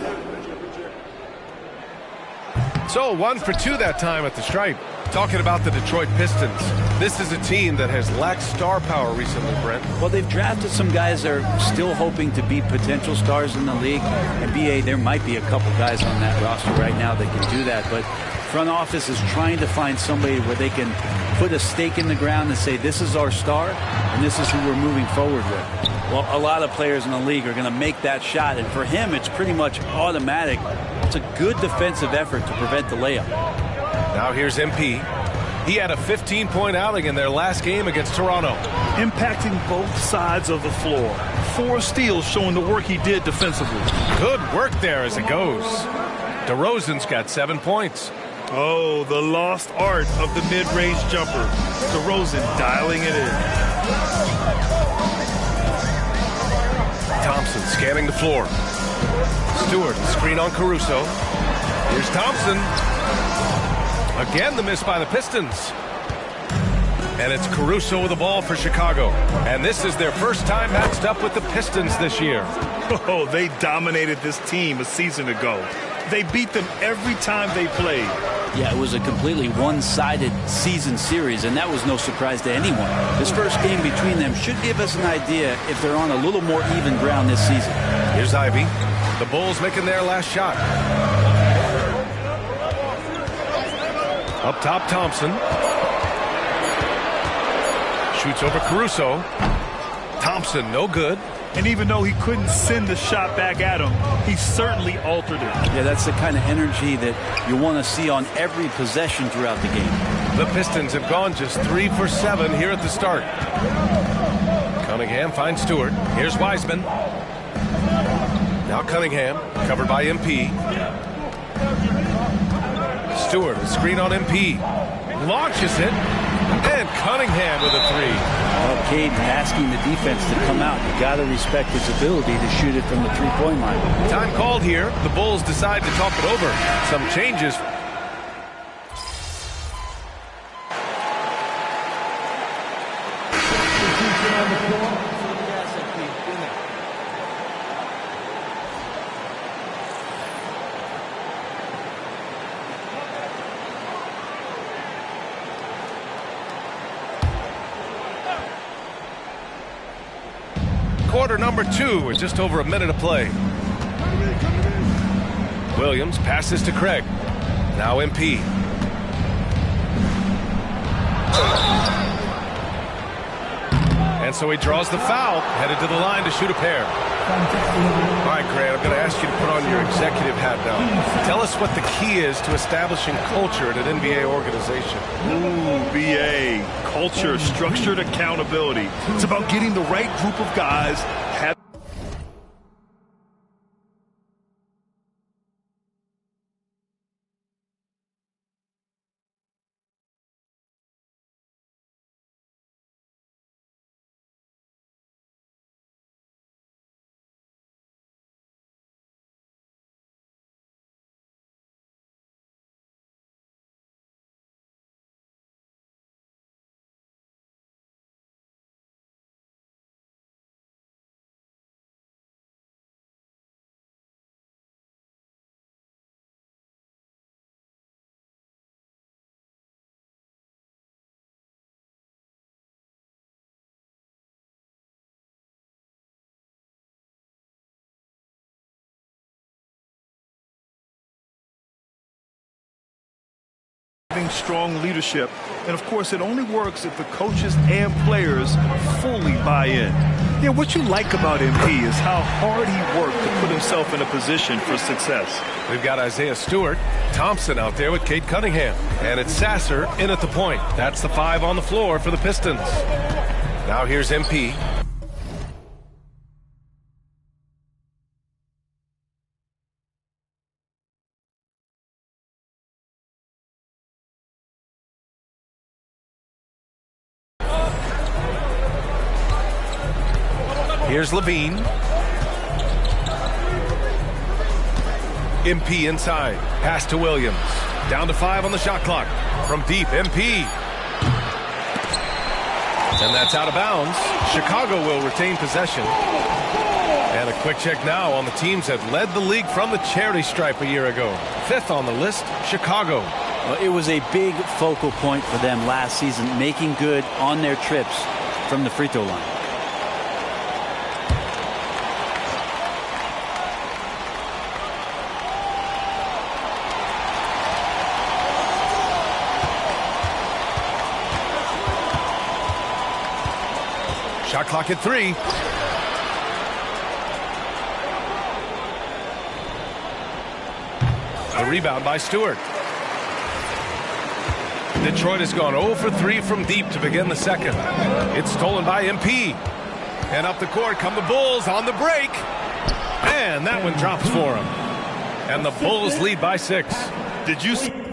So 1 for 2 that time at the stripe. Talking about the Detroit Pistons. This is a team that has lacked star power recently, Brent. Well, they've drafted some guys that are still hoping to be potential stars in the league. And BA, there might be a couple guys on that roster right now that can do that. But front office is trying to find somebody where they can put a stake in the ground and say, this is our star, and this is who we're moving forward with. Well, a lot of players in the league are going to make that shot. And for him, it's pretty much automatic. It's a good defensive effort to prevent the layup. Now here's MP. He had a 15-point outing in their last game against Toronto. Impacting both sides of the floor. 4 steals showing the work he did defensively. Good work there as it goes. DeRozan's got 7 points. Oh, the lost art of the mid-range jumper. DeRozan dialing it in. Thompson scanning the floor. Stewart, screen on Caruso. Here's Thompson. Again, the miss by the Pistons. And it's Caruso with the ball for Chicago. And this is their first time matched up with the Pistons this year. Oh, they dominated this team a season ago. They beat them every time they played. Yeah, it was a completely one-sided season series, and that was no surprise to anyone. This first game between them should give us an idea if they're on a little more even ground this season. Here's Ivy. The Bulls making their last shot. Up top, Thompson. Shoots over Caruso. Thompson, no good. And even though he couldn't send the shot back at him, he certainly altered it. Yeah, that's the kind of energy that you want to see on every possession throughout the game. The Pistons have gone just 3 for 7 here at the start. Cunningham finds Stewart. Here's Wiseman. Now Cunningham, covered by MP. Stewart, a screen on MP. Launches it. And Cunningham with a 3. Well, Caden asking the defense to come out. You got to respect his ability to shoot it from the three-point line. Time called here. The Bulls decide to talk it over. Some changes. Quarter number 2 with just over a minute of play. Williams passes to Craig. Now MP. And so he draws the foul, headed to the line to shoot a pair. All right, Grant, I'm going to ask you to put on your executive hat now. Tell us what the key is to establishing culture at an NBA organization. Ooh, BA. Culture, structured accountability. It's about getting the right group of guys. Having strong leadership, and of course it only works if the coaches and players fully buy in. Yeah, what you like about MP is how hard he worked to put himself in a position for success. We've got Isaiah Stewart, Thompson out there with Cade Cunningham. And it's Sasser in at the point. That's the 5 on the floor for the Pistons. Now here's MP. Here's Levine. MP inside. Pass to Williams. Down to 5 on the shot clock. From deep, MP. And that's out of bounds. Chicago will retain possession. And a quick check now on the teams that led the league from the charity stripe a year ago. 5th on the list, Chicago. Well, it was a big focal point for them last season, making good on their trips from the free throw line. Shot clock at 3. The rebound by Stewart. Detroit has gone 0 for 3 from deep to begin the second. It's stolen by MP. And up the court come the Bulls on the break. And that one drops for him. And the Bulls lead by 6. Did you see?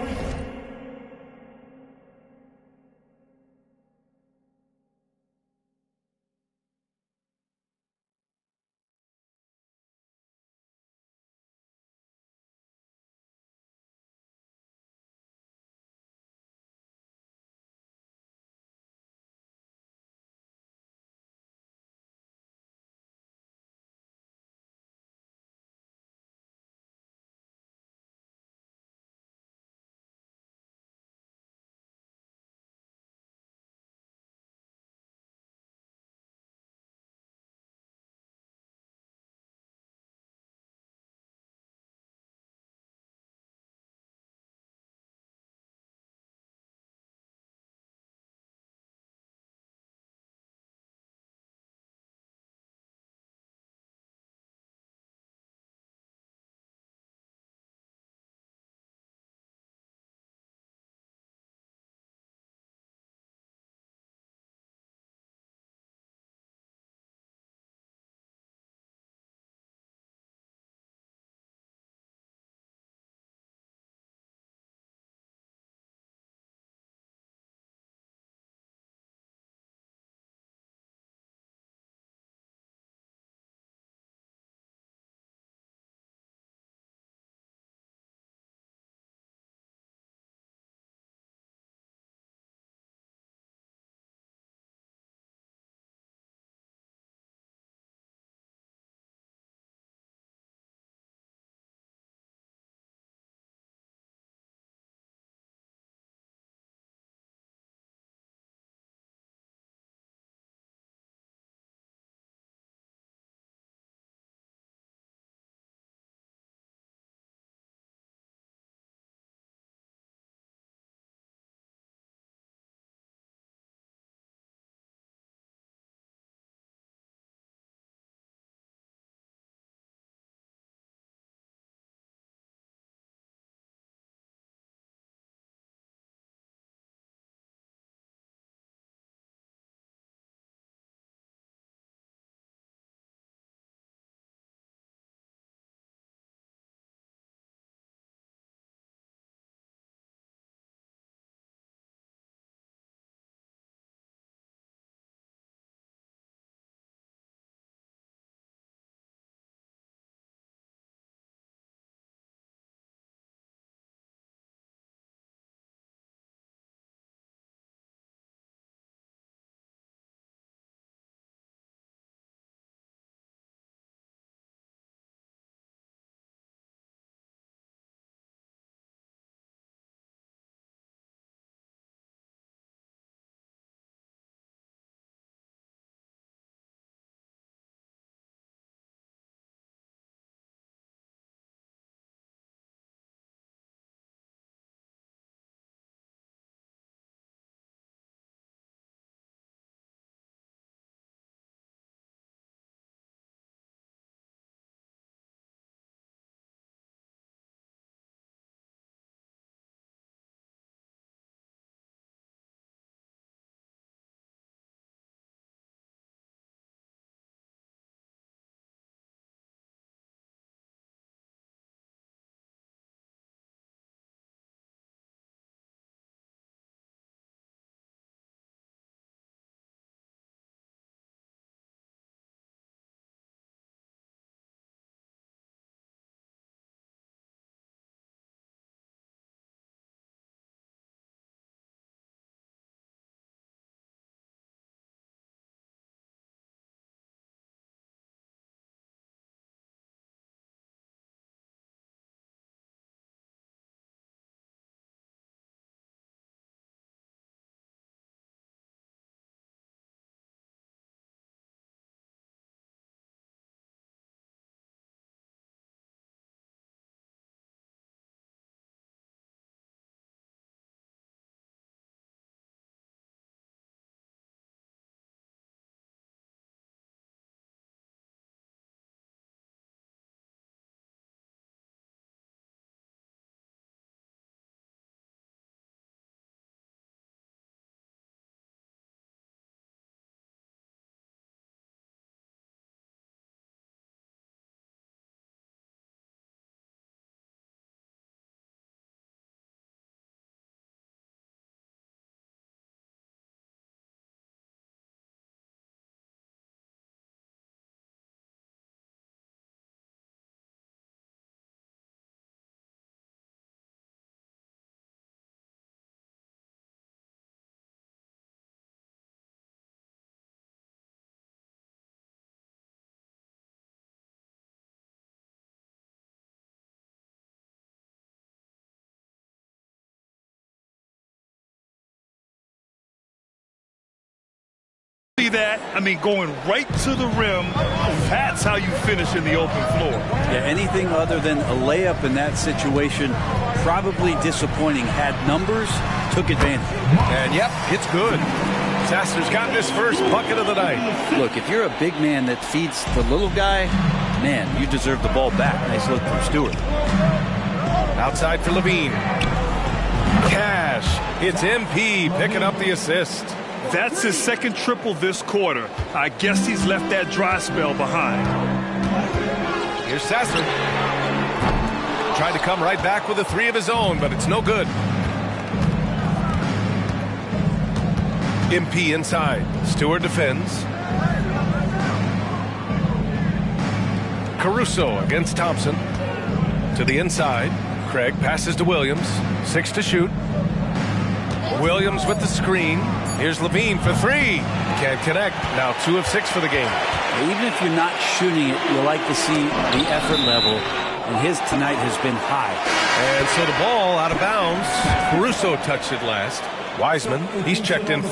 See that? I mean, going right to the rim. That's how you finish in the open floor. Yeah, anything other than a layup in that situation, probably disappointing. Had numbers, took advantage. And yep, it's good. Sasser's got his first bucket of the night. Look, if you're a big man that feeds the little guy, man, you deserve the ball back. Nice look from Stewart. Outside for Levine. Cash. It's MP picking up the assist. That's his second triple this quarter. I guess he's left that dry spell behind. Here's Sasser. Tried to come right back with a three of his own, but it's no good. MP inside. Stewart defends. Caruso against Thompson. To the inside. Craig passes to Williams. 6 to shoot. Williams with the screen. Here's Levine for three. Can't connect. Now 2 of 6 for the game. Even if you're not shooting it, you like to see the effort level. And his tonight has been high. And so the ball out of bounds. Caruso touched it last. Wiseman, he's checked in.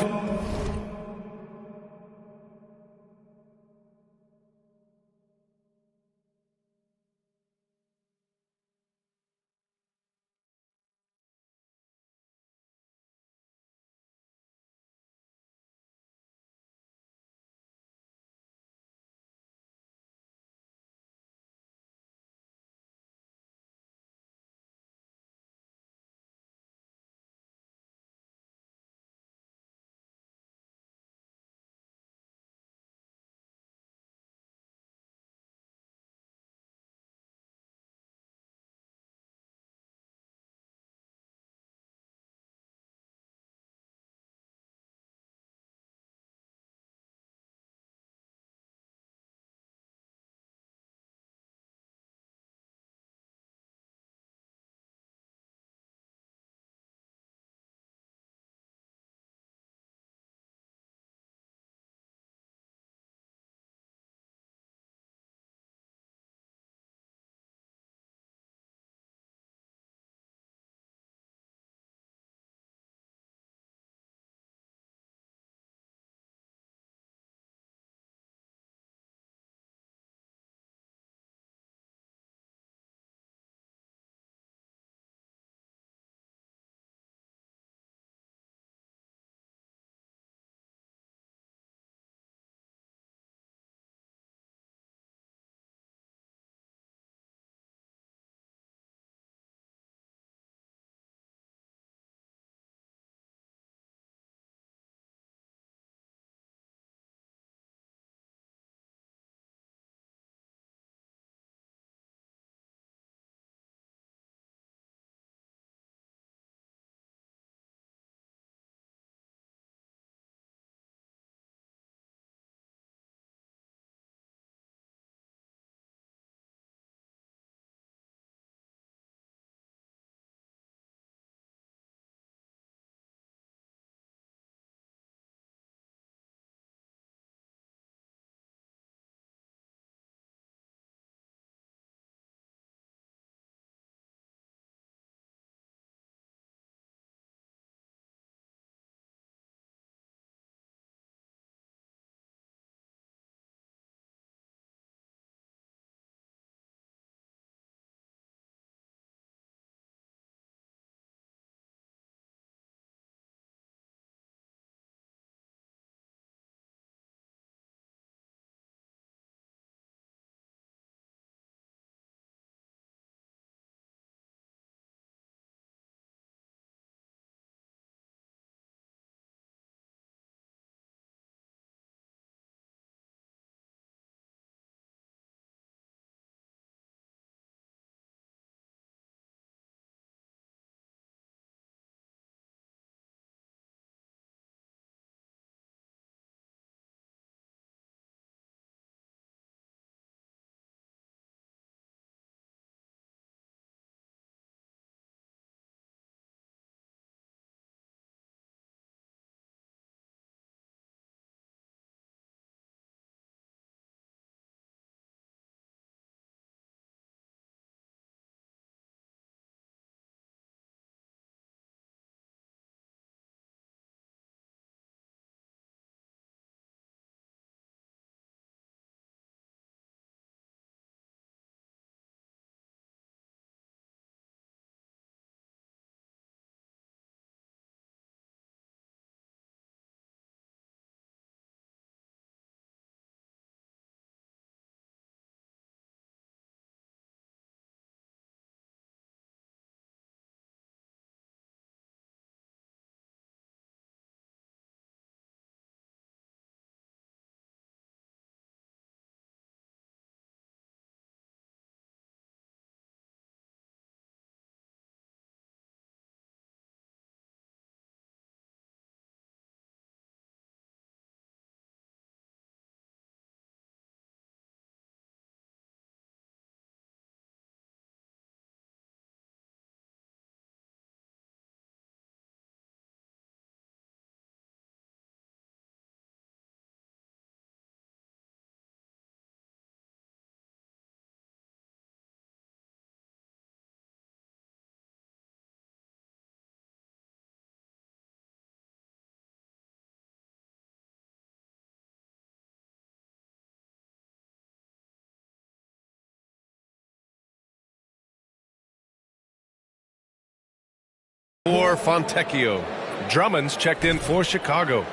for Fontecchio. Drummond's checked in for Chicago.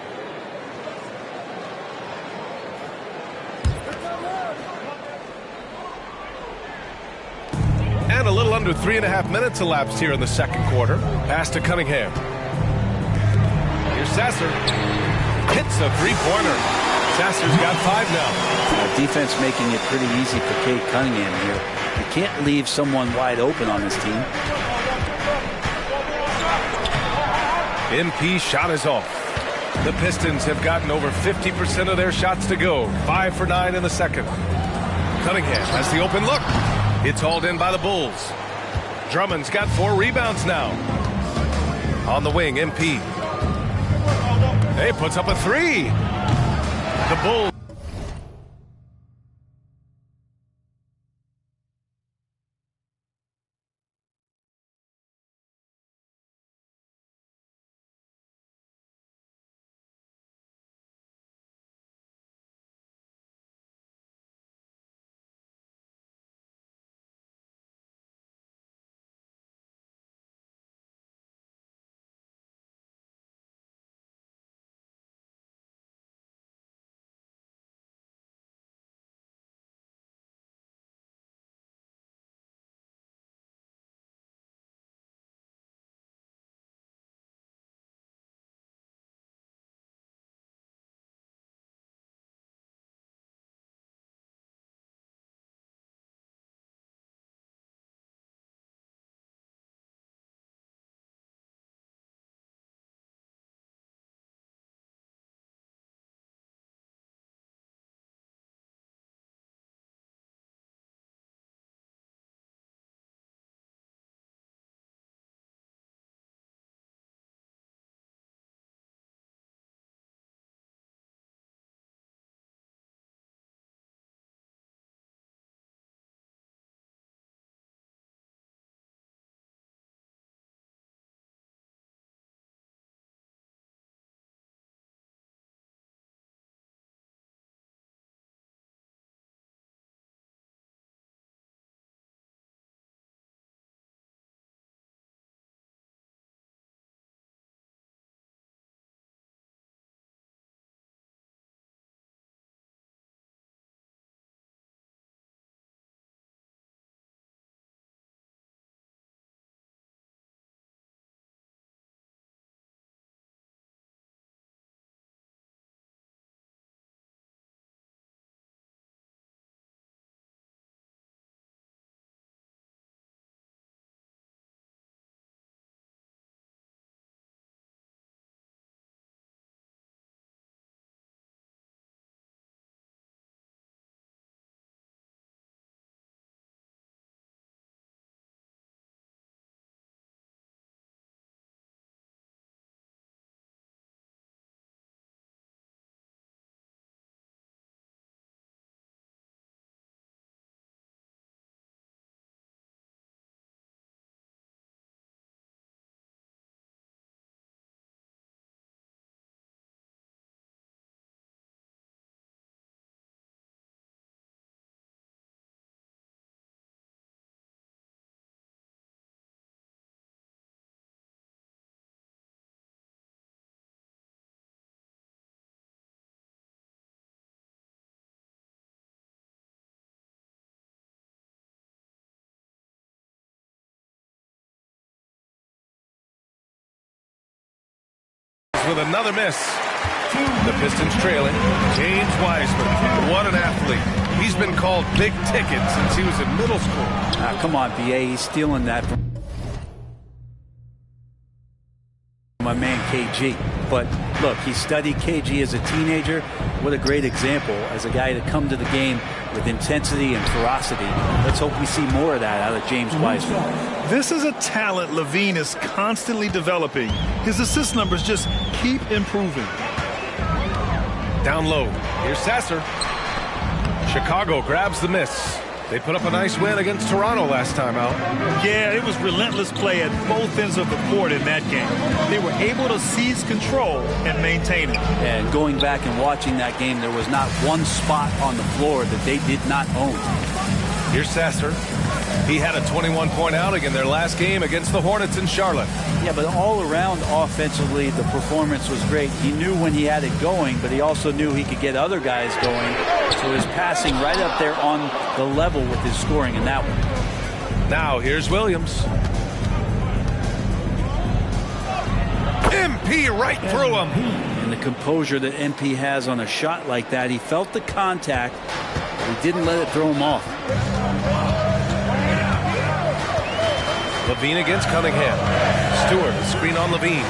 And a little under 3.5 minutes elapsed here in the second quarter. Pass to Cunningham. Here's Sasser. Hits a three-pointer. Sasser's got 5 now. Defense making it pretty easy for Cade Cunningham here. You can't leave someone wide open on this team. MP shot is off. The Pistons have gotten over 50% of their shots to go. 5 for 9 in the second. Cunningham has the open look. It's hauled in by the Bulls. Drummond's got 4 rebounds now. On the wing, MP. Hey, puts up a 3. The Bulls. With another miss. The Pistons trailing. James Wiseman, what an athlete. He's been called big ticket since he was in middle school. Come on, BA. He's stealing that from my man KG. But look, he studied KG as a teenager. What a great example as a guy to come to the game with intensity and ferocity. Let's hope we see more of that out of James Wiseman. This is a talent Levine is constantly developing. His assist numbers just keep improving. Down low. Here's Sasser. Chicago grabs the miss. They put up a nice win against Toronto last time out. Yeah, it was relentless play at both ends of the court in that game. They were able to seize control and maintain it. And going back and watching that game, there was not one spot on the floor that they did not own. Here's Sasser. He had a 21-point outing in their last game against the Hornets in Charlotte. Yeah, but all around offensively, the performance was great. He knew when he had it going, but he also knew he could get other guys going. So his passing right up there on the level with his scoring in that one. Now here's Williams. MP right through him. And the composure that MP has on a shot like that, he felt the contact. He didn't let it throw him off. Levine against Cunningham. Stewart, screen on Levine.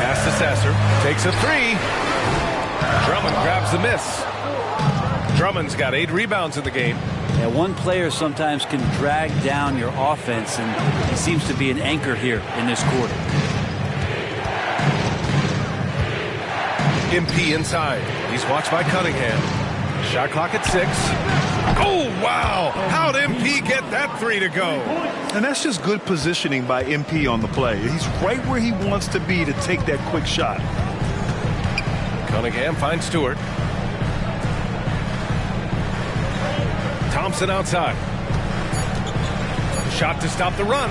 Pass to Sasser. Takes a three. Drummond grabs the miss. Drummond's got 8 rebounds in the game. Yeah, one player sometimes can drag down your offense, and he seems to be an anchor here in this quarter. MP inside. He's watched by Cunningham. Shot clock at 6. Oh, wow. How'd MP get that 3 to go? And that's just good positioning by MP on the play. He's right where he wants to be to take that quick shot. Cunningham finds Stewart. Thompson outside. Shot to stop the run.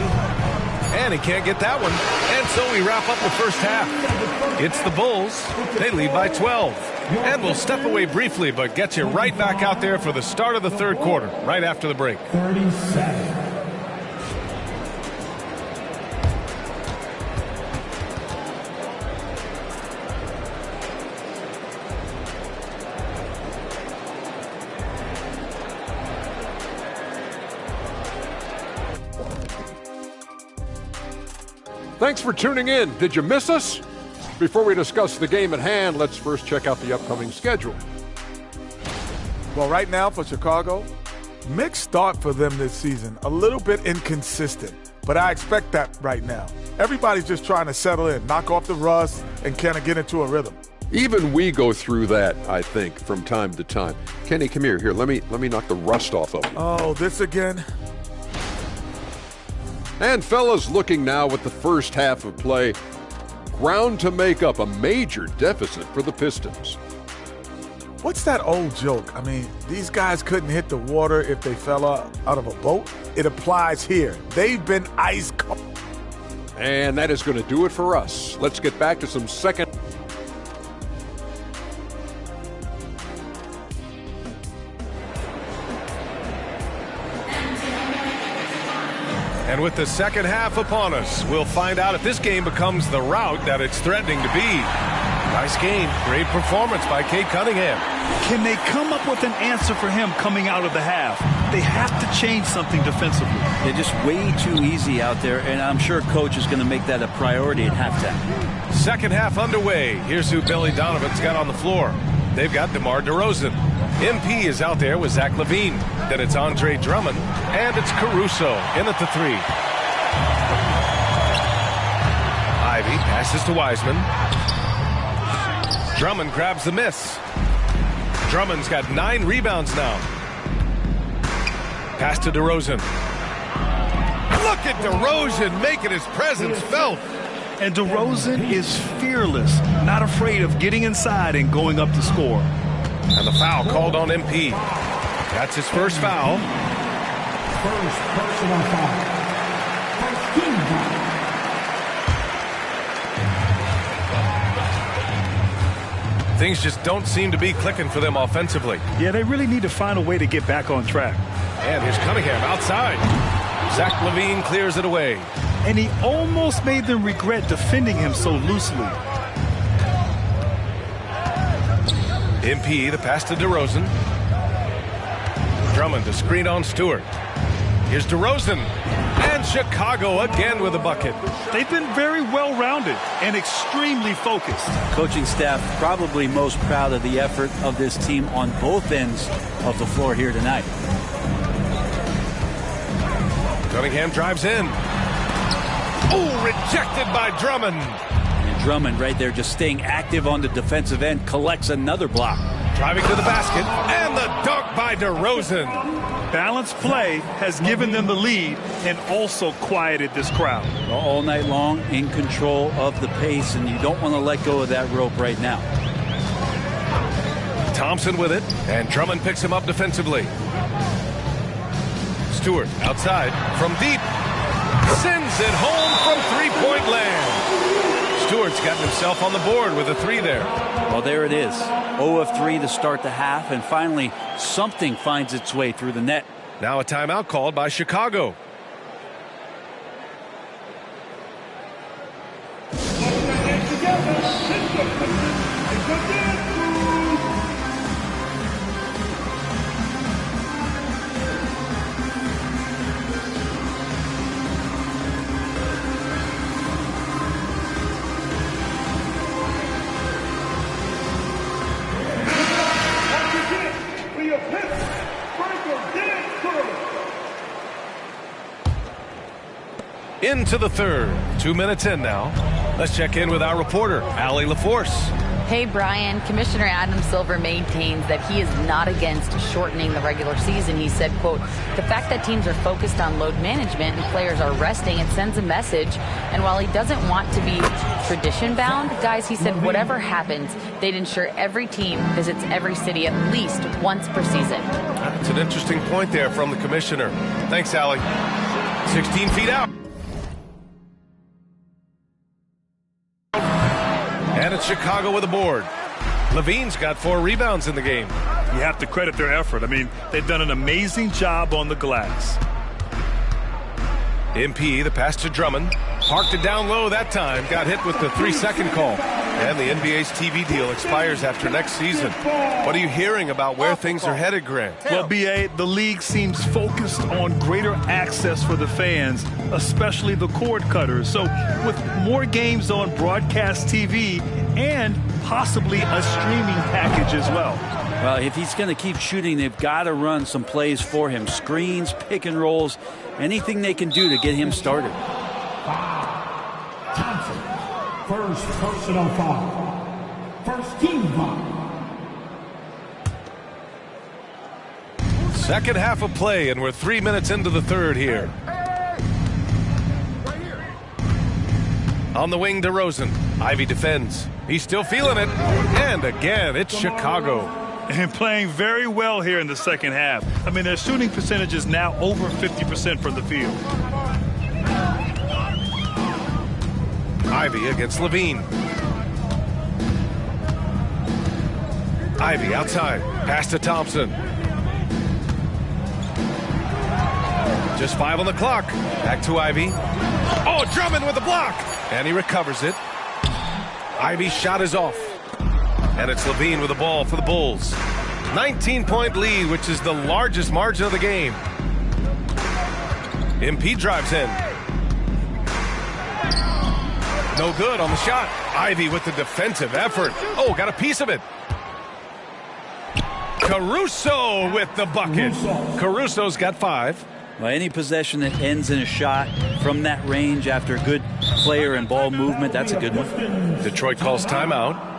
And he can't get that one. And so we wrap up the first half. It's the Bulls. They lead by 12. And we'll step away briefly, but get you right back out there for the start of the third quarter, right after the break. 37. Thanks for tuning in. Did you miss us? Before we discuss the game at hand, let's first check out the upcoming schedule. Well, right now for Chicago, mixed start for them this season. A little bit inconsistent, but I expect that right now. Everybody's just trying to settle in, knock off the rust, and kind of get into a rhythm. Even we go through that, I think, from time to time. Kenny, come here. Here, let me knock the rust off of you. Oh, this again? And fellas, looking now at the first half of play, ground to make up, a major deficit for the Pistons. What's that old joke? I mean, these guys couldn't hit the water if they fell out of a boat. It applies here. They've been ice cold. And that is going to do it for us. Let's get back to some second. And with the second half upon us, we'll find out if this game becomes the route that it's threatening to be. Nice game. Great performance by Cade Cunningham. Can they come up with an answer for him coming out of the half? They have to change something defensively. They're just way too easy out there, and I'm sure Coach is going to make that a priority at halftime. Second half underway. Here's who Billy Donovan's got on the floor. They've got DeMar DeRozan. MP is out there with Zach LaVine. Then it's Andre Drummond, and it's Caruso in at the 3. Ivy passes to Wiseman. Drummond grabs the miss. Drummond's got 9 rebounds now. Pass to DeRozan. Look at DeRozan making his presence felt. And DeRozan is fearless, not afraid of getting inside and going up to score. And the foul called on MP. That's his first foul. First personal foul. Things just don't seem to be clicking for them offensively. Yeah, they really need to find a way to get back on track. And here's Cunningham outside. Zach LaVine clears it away. And he almost made them regret defending him so loosely. MP, the pass to DeRozan. Drummond, the screen on Stewart. Here's DeRozan. And Chicago again with a bucket. They've been very well-rounded and extremely focused. Coaching staff probably most proud of the effort of this team on both ends of the floor here tonight. Cunningham drives in. Oh, rejected by Drummond. And Drummond right there just staying active on the defensive end, collects another block. Driving to the basket, and the dunk by DeRozan. Balanced play has given them the lead and also quieted this crowd. All night long, in control of the pace, and you don't want to let go of that rope right now. Thompson with it, and Drummond picks him up defensively. Stewart outside from deep. Sends it home from three-point land. Stewart's gotten himself on the board with a 3 there. Well, there it is. 0 of 3 to start the half, and finally something finds its way through the net. Now a timeout called by Chicago. Into the third. 2 minutes in now. Let's check in with our reporter, Allie LaForce. Hey, Brian. Commissioner Adam Silver maintains that he is not against shortening the regular season. He said, quote, the fact that teams are focused on load management and players are resting, it sends a message. And while he doesn't want to be tradition-bound, guys, he said whatever happens, they'd ensure every team visits every city at least once per season. That's an interesting point there from the commissioner. Thanks, Allie. 16 feet out. And it's Chicago with a board. Levine's got 4 rebounds in the game. You have to credit their effort. I mean, they've done an amazing job on the glass. MP, the pass to Drummond. Parked it down low that time. Got hit with the 3-second call. And the NBA's TV deal expires after next season. What are you hearing about where things are headed, Grant? Well, B.A., the league seems focused on greater access for the fans, especially the cord cutters. So with more games on broadcast TV and possibly a streaming package as well. Well, if he's going to keep shooting, they've got to run some plays for him. Screens, pick and rolls, anything they can do to get him started. Thompson, first personal foul. First team foul. Second half of play, and we're 3 minutes into the third here. On the wing, DeRozan. Ivy defends. He's still feeling it. And again, it's Chicago. And playing very well here in the second half. I mean, their shooting percentage is now over 50% from the field. Ivy against Levine. Ivy outside. Pass to Thompson. Just 5 on the clock. Back to Ivy. Oh, Drummond with the block. And he recovers it. Ivy's shot is off. And it's Levine with the ball for the Bulls. 19-point lead, which is the largest margin of the game. MP drives in. No good on the shot. Ivy with the defensive effort. Oh, got a piece of it. Caruso with the bucket. Caruso's got 5. Well, any possession that ends in a shot from that range after a good player and ball movement, that's a good one. Detroit calls timeout.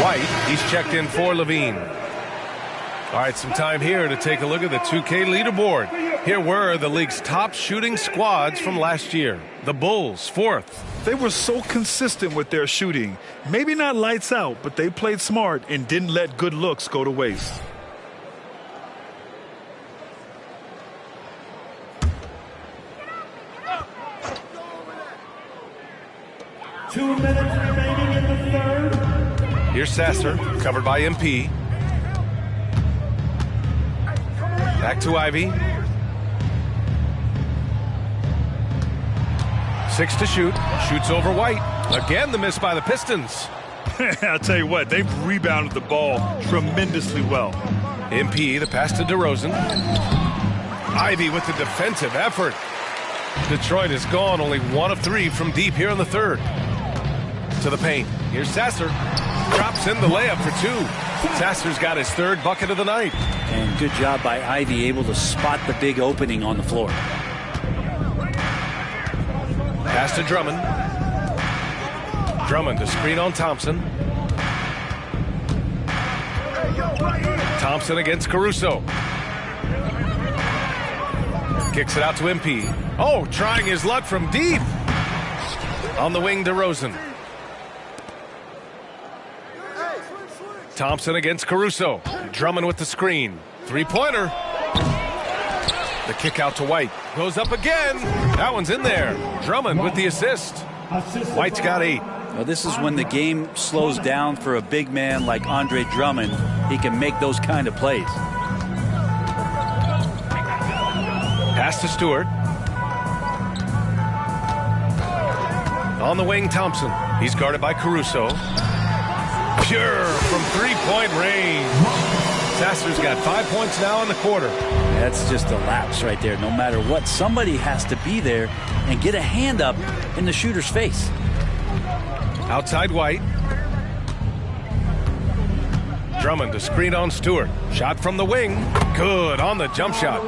White, he's checked in for Levine. All right, some time here to take a look at the 2K leaderboard. Here were the league's top shooting squads from last year. The Bulls, 4th. They were so consistent with their shooting. Maybe not lights out, but they played smart and didn't let good looks go to waste. Two minutes remaining in the third. Here's Sasser, covered by MP. Back to Ivy. 6 to shoot. Shoots over White. Again, the miss by the Pistons. I'll tell you what, they've rebounded the ball tremendously well. MP, the pass to DeRozan. Ivy with the defensive effort. Detroit is gone, only 1 of 3 from deep here in the third. To the paint. Here's Sasser. Drops in the layup for 2. Sasser's got his 3rd bucket of the night. And good job by Ivy, able to spot the big opening on the floor. Pass to Drummond. Drummond to screen on Thompson. Thompson against Caruso. Kicks it out to MP. Oh, trying his luck from deep. On the wing, DeRozan. Thompson against Caruso. Drummond with the screen. Three-pointer. The kick out to White. Goes up again. That one's in there. Drummond with the assist. White's got 8. Well, this is when the game slows down for a big man like Andre Drummond. He can make those kind of plays. Pass to Stewart. On the wing, Thompson. He's guarded by Caruso. Pure from three-point range. Sasser's got 5 points now in the quarter. That's just a lapse right there. No matter what, somebody has to be there and get a hand up in the shooter's face. Outside White. Drummond to screen on Stewart. Shot from the wing. Good on the jump shot.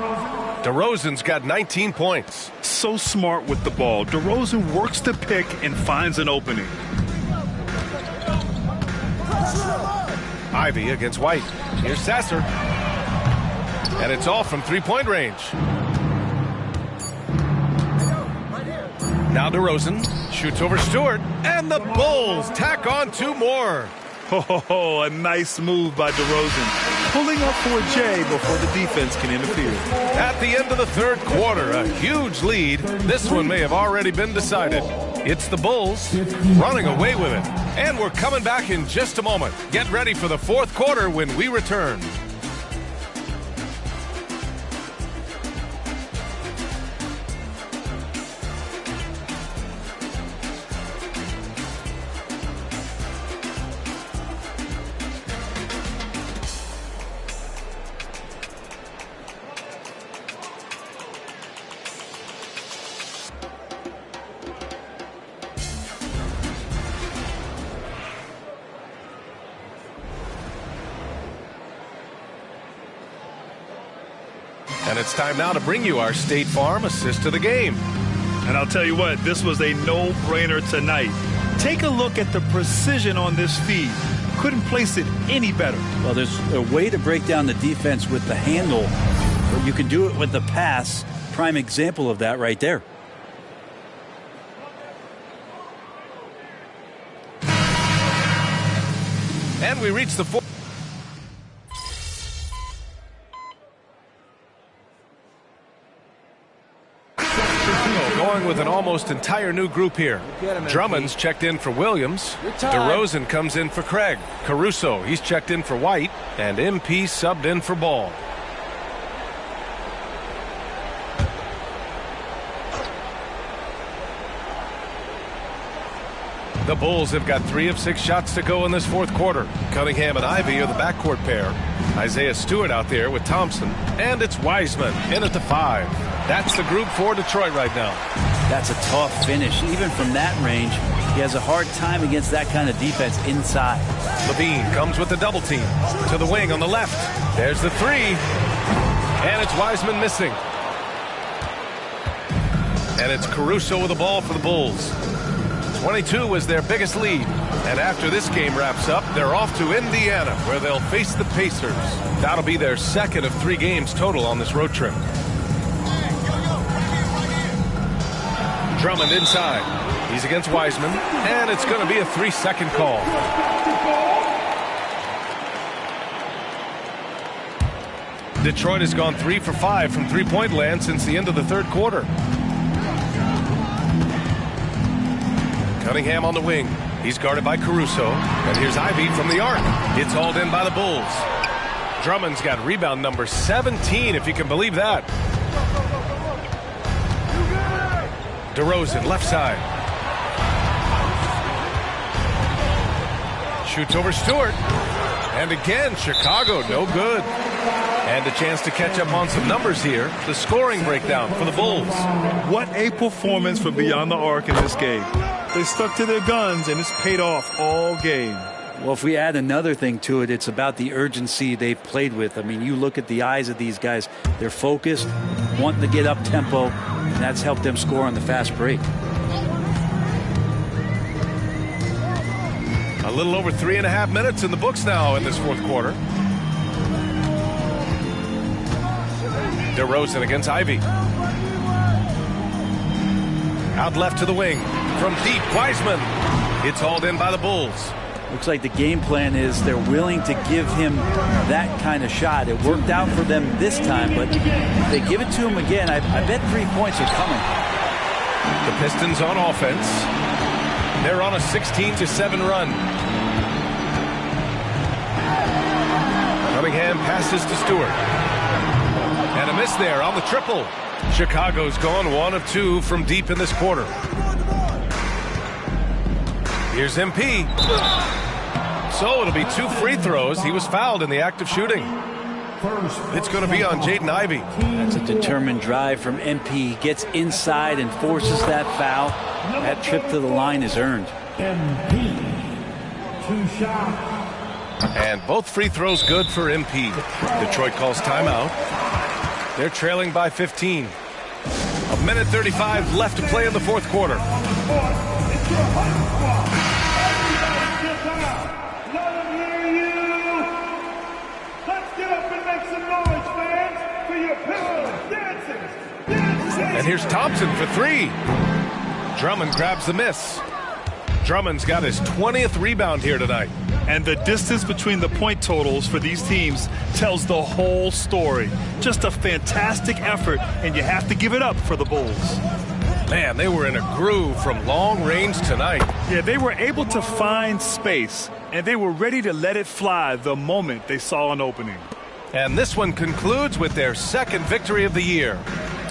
DeRozan's got 19 points. So smart with the ball. DeRozan works the pick and finds an opening. Ivy against White. Here's Sasser. And it's all from three-point range. Now DeRozan shoots over Stewart. And the Bulls tack on 2 more. Oh, a nice move by DeRozan. Pulling up for a J before the defense can interfere. At the end of the third quarter, a huge lead. This one may have already been decided. It's the Bulls running away with it. And we're coming back in just a moment. Get ready for the fourth quarter when we return. And it's time now to bring you our State Farm assist to the game. And I'll tell you what, this was a no-brainer tonight. Take a look at the precision on this feed. Couldn't place it any better. Well, there's a way to break down the defense with the handle, but you can do it with the pass. Prime example of that right there. And we reach the fourth. Going with an almost entire new group here. Drummond's checked in for Williams. DeRozan comes in for Craig. Caruso, he's checked in for White. And MP subbed in for Ball. The Bulls have got 3 of 6 shots to go in this fourth quarter. Cunningham and Ivy are the backcourt pair. Isaiah Stewart out there with Thompson. And it's Wiseman in at the 5. That's the group for Detroit right now. That's a tough finish. Even from that range, he has a hard time against that kind of defense inside. Levine comes with the double team. To the wing on the left. There's the 3. And it's Wiseman missing. And it's Caruso with the ball for the Bulls. 22 was their biggest lead. And after this game wraps up, they're off to Indiana, where they'll face the Pacers. That'll be their second of 3 games total on this road trip. Drummond inside. He's against Wiseman, and it's going to be a 3-second call. Detroit has gone 3 for 5 from three-point land since the end of the third quarter. Cunningham on the wing. He's guarded by Caruso. And here's Ivy from the arc. It's hauled in by the Bulls. Drummond's got rebound number 17, if you can believe that. DeRozan, left side. Shoots over Stewart. And again, Chicago, no good. And a chance to catch up on some numbers here. The scoring breakdown for the Bulls. What a performance for Beyond the Arc in this game. They stuck to their guns, and it's paid off all game. Well, if we add another thing to it, it's about the urgency they've played with. I mean, you look at the eyes of these guys. They're focused, wanting to get up tempo, and that's helped them score on the fast break. A little over 3.5 minutes in the books now in this fourth quarter. DeRozan against Ivy. Out left to the wing. From deep, Wiseman. It's hauled in by the Bulls. Looks like the game plan is they're willing to give him that kind of shot. It worked out for them this time, but if they give it to him again, I bet 3 points are coming. The Pistons on offense. They're on a 16-7 run. Cunningham passes to Stewart. And a miss there on the triple. Chicago's gone 1 of 2 from deep in this quarter. Here's MP. So it'll be 2 free throws. He was fouled in the act of shooting. It's going to be on Jaden Ivey. That's a determined drive from MP. He gets inside and forces that foul. That trip to the line is earned. MP. 2 shots. And both free throws good for MP. Detroit calls timeout. They're trailing by 15. 1:35 left to play in the fourth quarter. And here's Thompson for 3. Drummond grabs the miss. Drummond's got his 20th rebound here tonight. And the distance between the point totals for these teams tells the whole story. Just a fantastic effort, and you have to give it up for the Bulls. Man, they were in a groove from long range tonight. Yeah, they were able to find space, and they were ready to let it fly the moment they saw an opening. And this one concludes with their second victory of the year.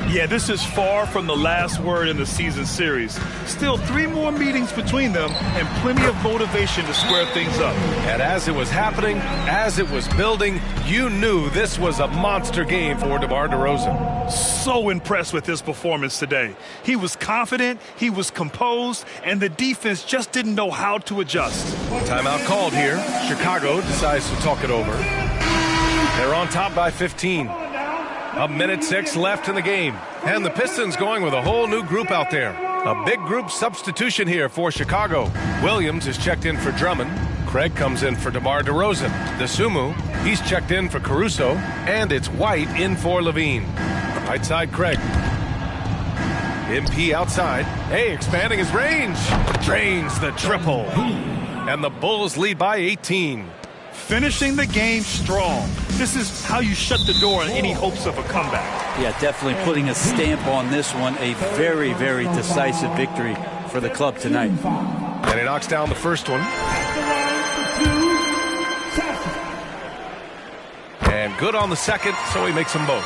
Yeah, this is far from the last word in the season series. Still 3 more meetings between them and plenty of motivation to square things up. And as it was happening, as it was building, you knew this was a monster game for DeMar DeRozan. So impressed with his performance today. He was confident, he was composed, and the defense just didn't know how to adjust. Timeout called here. Chicago decides to talk it over. They're on top by 15. 1:06 left in the game. And the Pistons going with a whole new group out there. A big group substitution here for Chicago. Williams is checked in for Drummond. Craig comes in for DeMar DeRozan. DeSumo, he's checked in for Caruso. And it's White in for Levine. Right side, Craig. MP outside. Hey, expanding his range. Drains the triple. And the Bulls lead by 18. Finishing the game strong. This is how you shut the door on any hopes of a comeback. Yeah, definitely putting a stamp on this one. A very, very decisive victory for the club tonight. And he knocks down the first one. And good on the second, so he makes them both.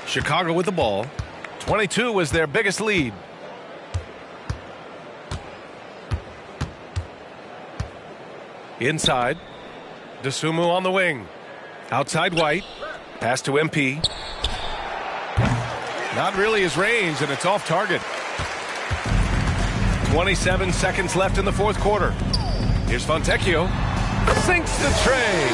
Chicago with the ball. 22 was their biggest lead. Inside. DeSumo on the wing. Outside White. Pass to MP. Not really his range, and it's off target. 27 seconds left in the fourth quarter. Here's Fontecchio. Sinks the tray.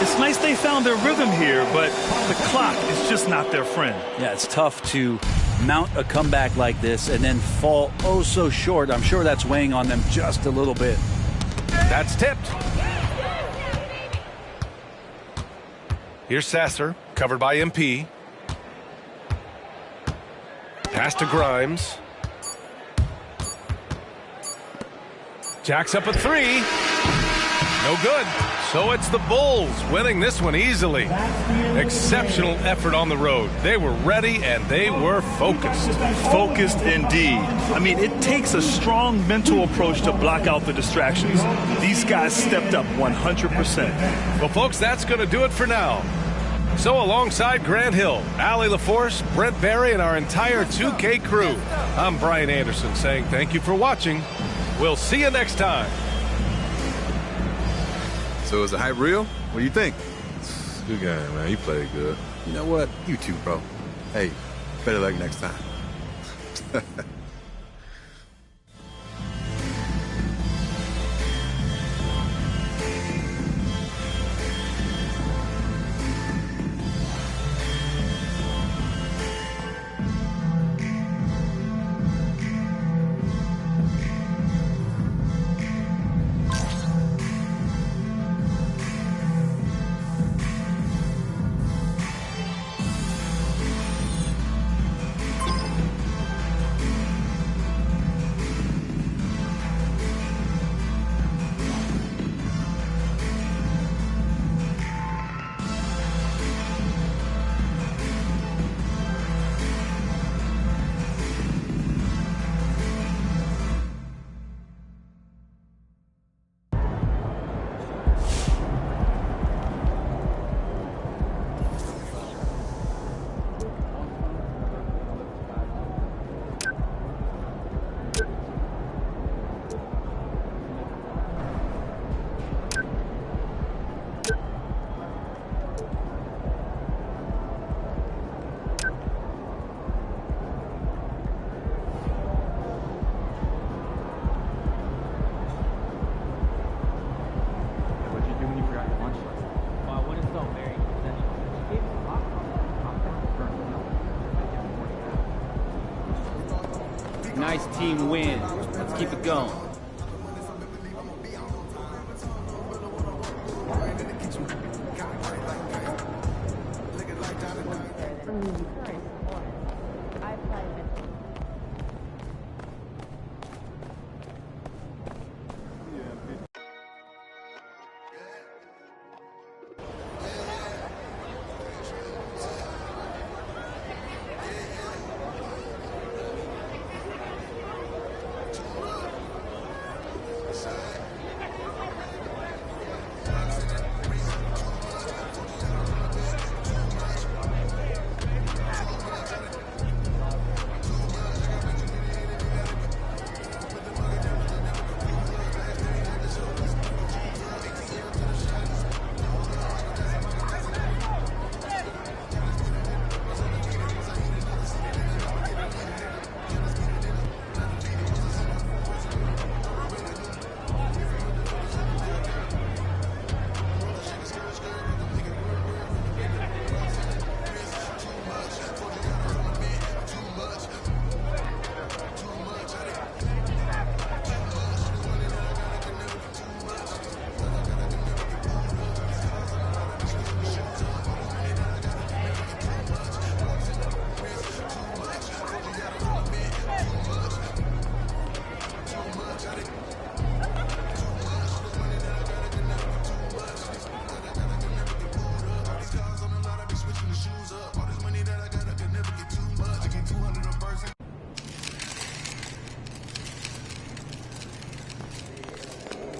It's nice they found their rhythm here, but the clock is just not their friend. Yeah, it's tough to mount a comeback like this and then fall oh so short. I'm sure that's weighing on them just a little bit. That's tipped. Here's Sasser, covered by MP. Pass to Grimes. Jacks up a 3. No good. So it's the Bulls winning this one easily. Exceptional effort on the road. They were ready and they were focused. Focused indeed. I mean, it takes a strong mental approach to block out the distractions. These guys stepped up 100%. Well, folks, that's going to do it for now. So alongside Grant Hill, Allie LaForce, Brent Barry, and our entire 2K crew, I'm Brian Anderson saying thank you for watching. We'll see you next time. So is the hype real? What do you think? Good game, man. You played good. You know what? You too, bro. Hey, better luck next time. Nice team win. Let's keep it going.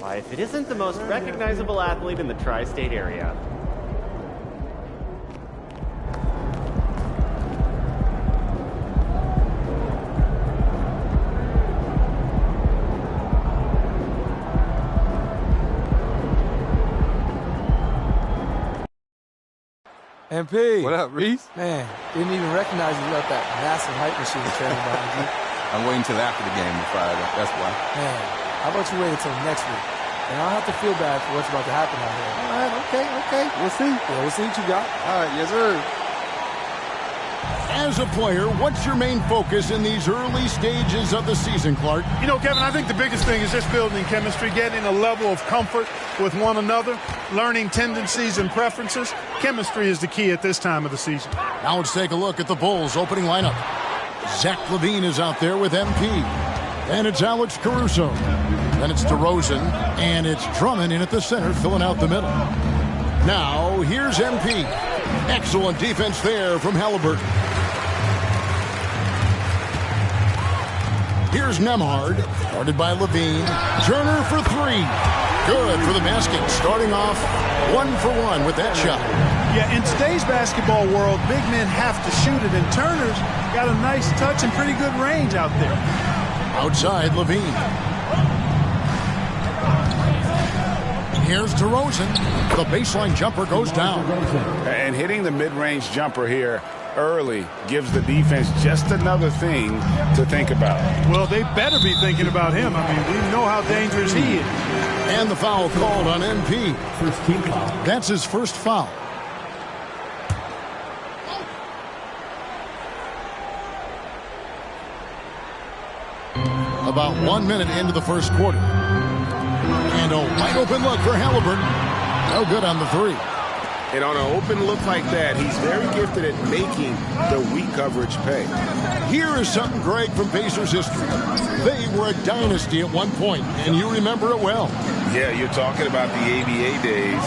Why, if it isn't the most recognizable athlete in the tri-state area. MP. What up, Reese? Man, didn't even recognize you without that massive hype machine training behind you. I'm waiting till after the game to fire it up. That's why. Man, how about you wait until next week? And I don't have to feel bad for what's about to happen out here. All right, okay. We'll see. Yeah, we'll see what you got. All right, yes, sir. As a player, what's your main focus in these early stages of the season, Clark? You know, Kevin, I think the biggest thing is just building chemistry, getting a level of comfort with one another, learning tendencies and preferences. Chemistry is the key at this time of the season. Now let's take a look at the Bulls' opening lineup. Zach LaVine is out there with MP. And it's Alex Caruso. Then it's DeRozan. And it's Drummond in at the center, filling out the middle. Now, here's MP. Excellent defense there from Halliburton. Here's Nemhard, guarded by LaVine. Turner for three. Good for the basket, starting off 1 for 1 with that shot. Yeah, in today's basketball world, big men have to shoot it, and Turner's got a nice touch and pretty good range out there. Outside, LaVine. Here's DeRozan. The baseline jumper goes down. And hitting the mid-range jumper here early gives the defense just another thing to think about. Well, they better be thinking about him. I mean, we know how dangerous he is. And the foul called on MP. First team foul. That's his first foul. About 1 minute into the first quarter. And a wide open look for Halliburton. No good on the three. And on an open look like that, he's very gifted at making the weak coverage pay. Here is something, Greg, from Pacers history. They were a dynasty at one point, and you remember it well. Yeah, you're talking about the ABA days,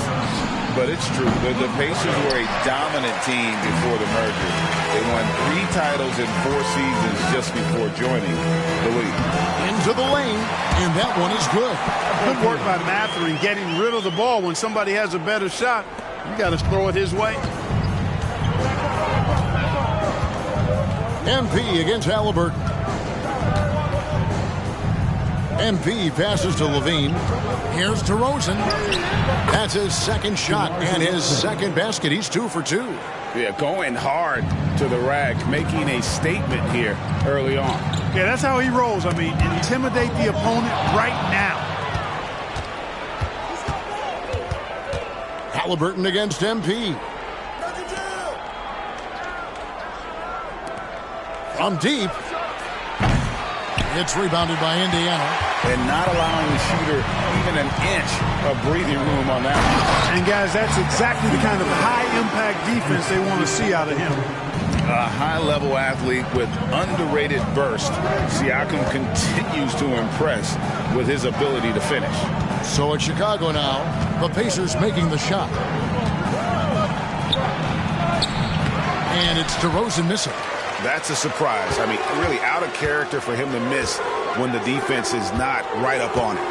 but it's true. The Pacers were a dominant team before the merger. They won 3 titles in 4 seasons just before joining the league. Into the lane, and that one is good. Good work by Mathurin getting rid of the ball. When somebody has a better shot, you got to throw it his way. MP against Halliburton. MP passes to LaVine. Here's DeRozan. That's his second shot and his second basket. He's 2 for 2. Yeah, going hard to the rack, making a statement here early on. Yeah, that's how he rolls. I mean, intimidate the opponent right now. Halliburton against MP. From deep. It's rebounded by Indiana. And not allowing the shooter even an inch of breathing room on that one. And, guys, that's exactly the kind of high-impact defense they want to see out of him. A high-level athlete with underrated burst. Siakam continues to impress with his ability to finish. So it's Chicago now. The Pacers making the shot. And it's DeRozan missing. That's a surprise. I mean, really out of character for him to miss when the defense is not right up on it.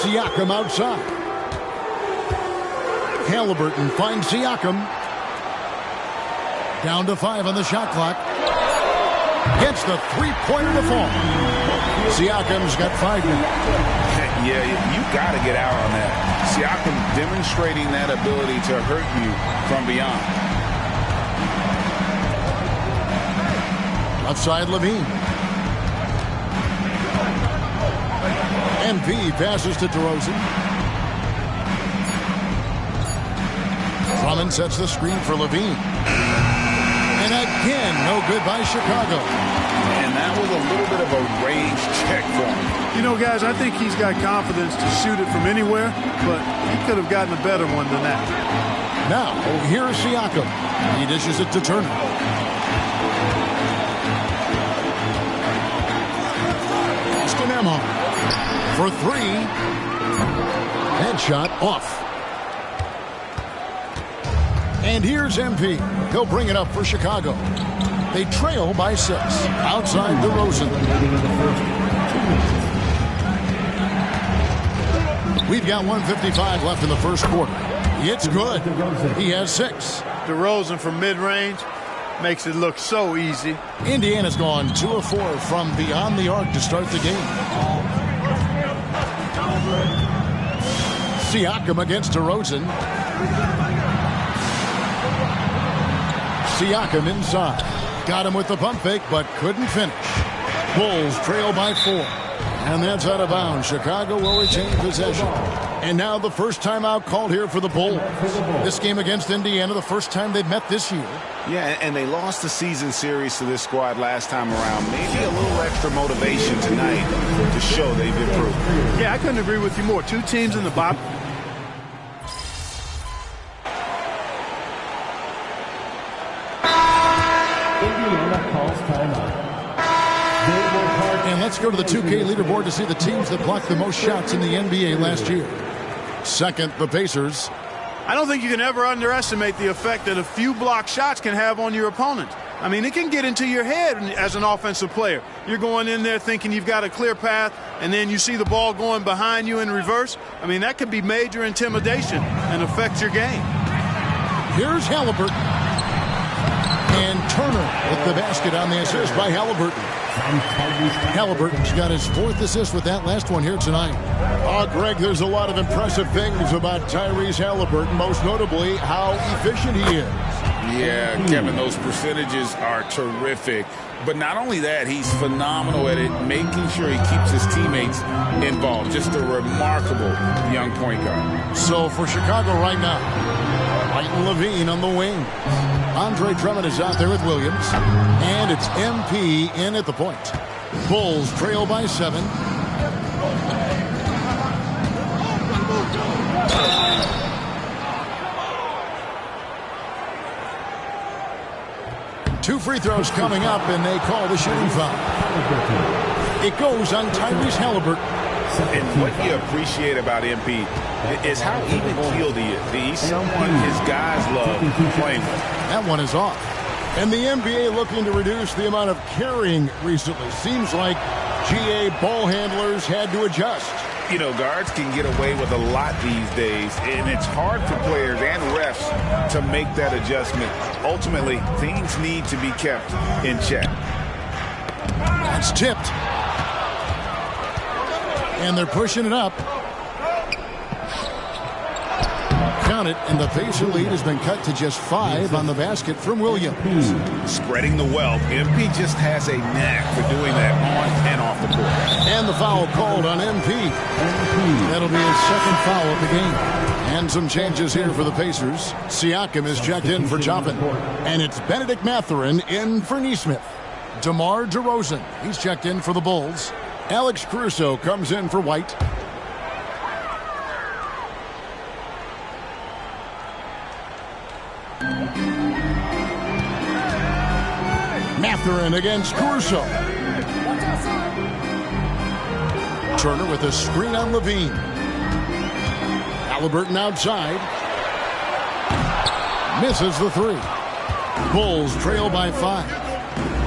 Siakam outside. Halliburton finds Siakam. Down to 5 on the shot clock. Gets the three-pointer to fall. Siakam's got 5 now. Yeah, you got to get out on that. Siakam demonstrating that ability to hurt you from beyond. Outside Levine. MP passes to DeRozan. Drummond sets the screen for Levine. And again, no good by Chicago. And that was a little bit of a range check for him. You know, guys, I think he's got confidence to shoot it from anywhere, but he could have gotten a better one than that. Now, here's Siakam. He dishes it to Turner. Stonemo for 3. Headshot off. And here's MP. He'll bring it up for Chicago. They trail by 6. Outside DeRozan. We've got 1:55 left in the first quarter. It's good. He has 6. DeRozan from mid-range makes it look so easy. Indiana's gone 2 of 4 from beyond the arc to start the game. Siakam against DeRozan. Siakam inside. Got him with the pump fake, but couldn't finish. Bulls trail by 4. And that's out of bounds. Chicago will retain possession. And now the first timeout called here for the Bulls. This game against Indiana, the first time they've met this year. Yeah, and they lost the season series to this squad last time around. Maybe a little extra motivation tonight to show they've improved. Yeah, I couldn't agree with you more. 2 teams in the bottom. And let's go to the 2K leaderboard to see the teams that blocked the most shots in the NBA last year. Second, the Pacers. I don't think you can ever underestimate the effect that a few blocked shots can have on your opponent. I mean, it can get into your head as an offensive player. You're going in there thinking you've got a clear path, and then you see the ball going behind you in reverse. I mean, that could be major intimidation and affect your game. Here's Halliburton. And Turner with the basket on the assist by Halliburton. Halliburton's got his 4th assist with that last one here tonight. Oh, Greg, there's a lot of impressive things about Tyrese Halliburton, most notably how efficient he is. Yeah, Kevin, those percentages are terrific. But not only that, he's phenomenal at it, making sure he keeps his teammates involved. Just a remarkable young point guard. So for Chicago right now, White and Levine on the wing. Andre Drummond is out there with Williams. And it's MP in at the point. Bulls trail by 7. Two free throws coming up, and they call the shooting foul. It goes on Tyrese Halliburton. And what you appreciate about MP is how even-keeled he is. He's someone his guys love playing with. That one is off. And the NBA looking to reduce the amount of carrying recently. Seems like GA ball handlers had to adjust. You know, guards can get away with a lot these days, and it's hard for players and refs to make that adjustment. Ultimately, things need to be kept in check. That's tipped. And they're pushing it up. Count it, and the Pacer lead has been cut to just 5 on the basket from Williams. Spreading the wealth. MP just has a knack for doing that on and off the court. And the foul called on MP. That'll be his 2nd foul of the game. And some changes here for the Pacers. Siakam is checked in for Joppin. And it's Benedict Mathurin in for Neesmith. DeMar DeRozan, he's checked in for the Bulls. Alex Caruso comes in for White. Mathurin against Caruso. Turner with a screen on Levine. Halliburton outside. Misses the three. Bulls trail by 5.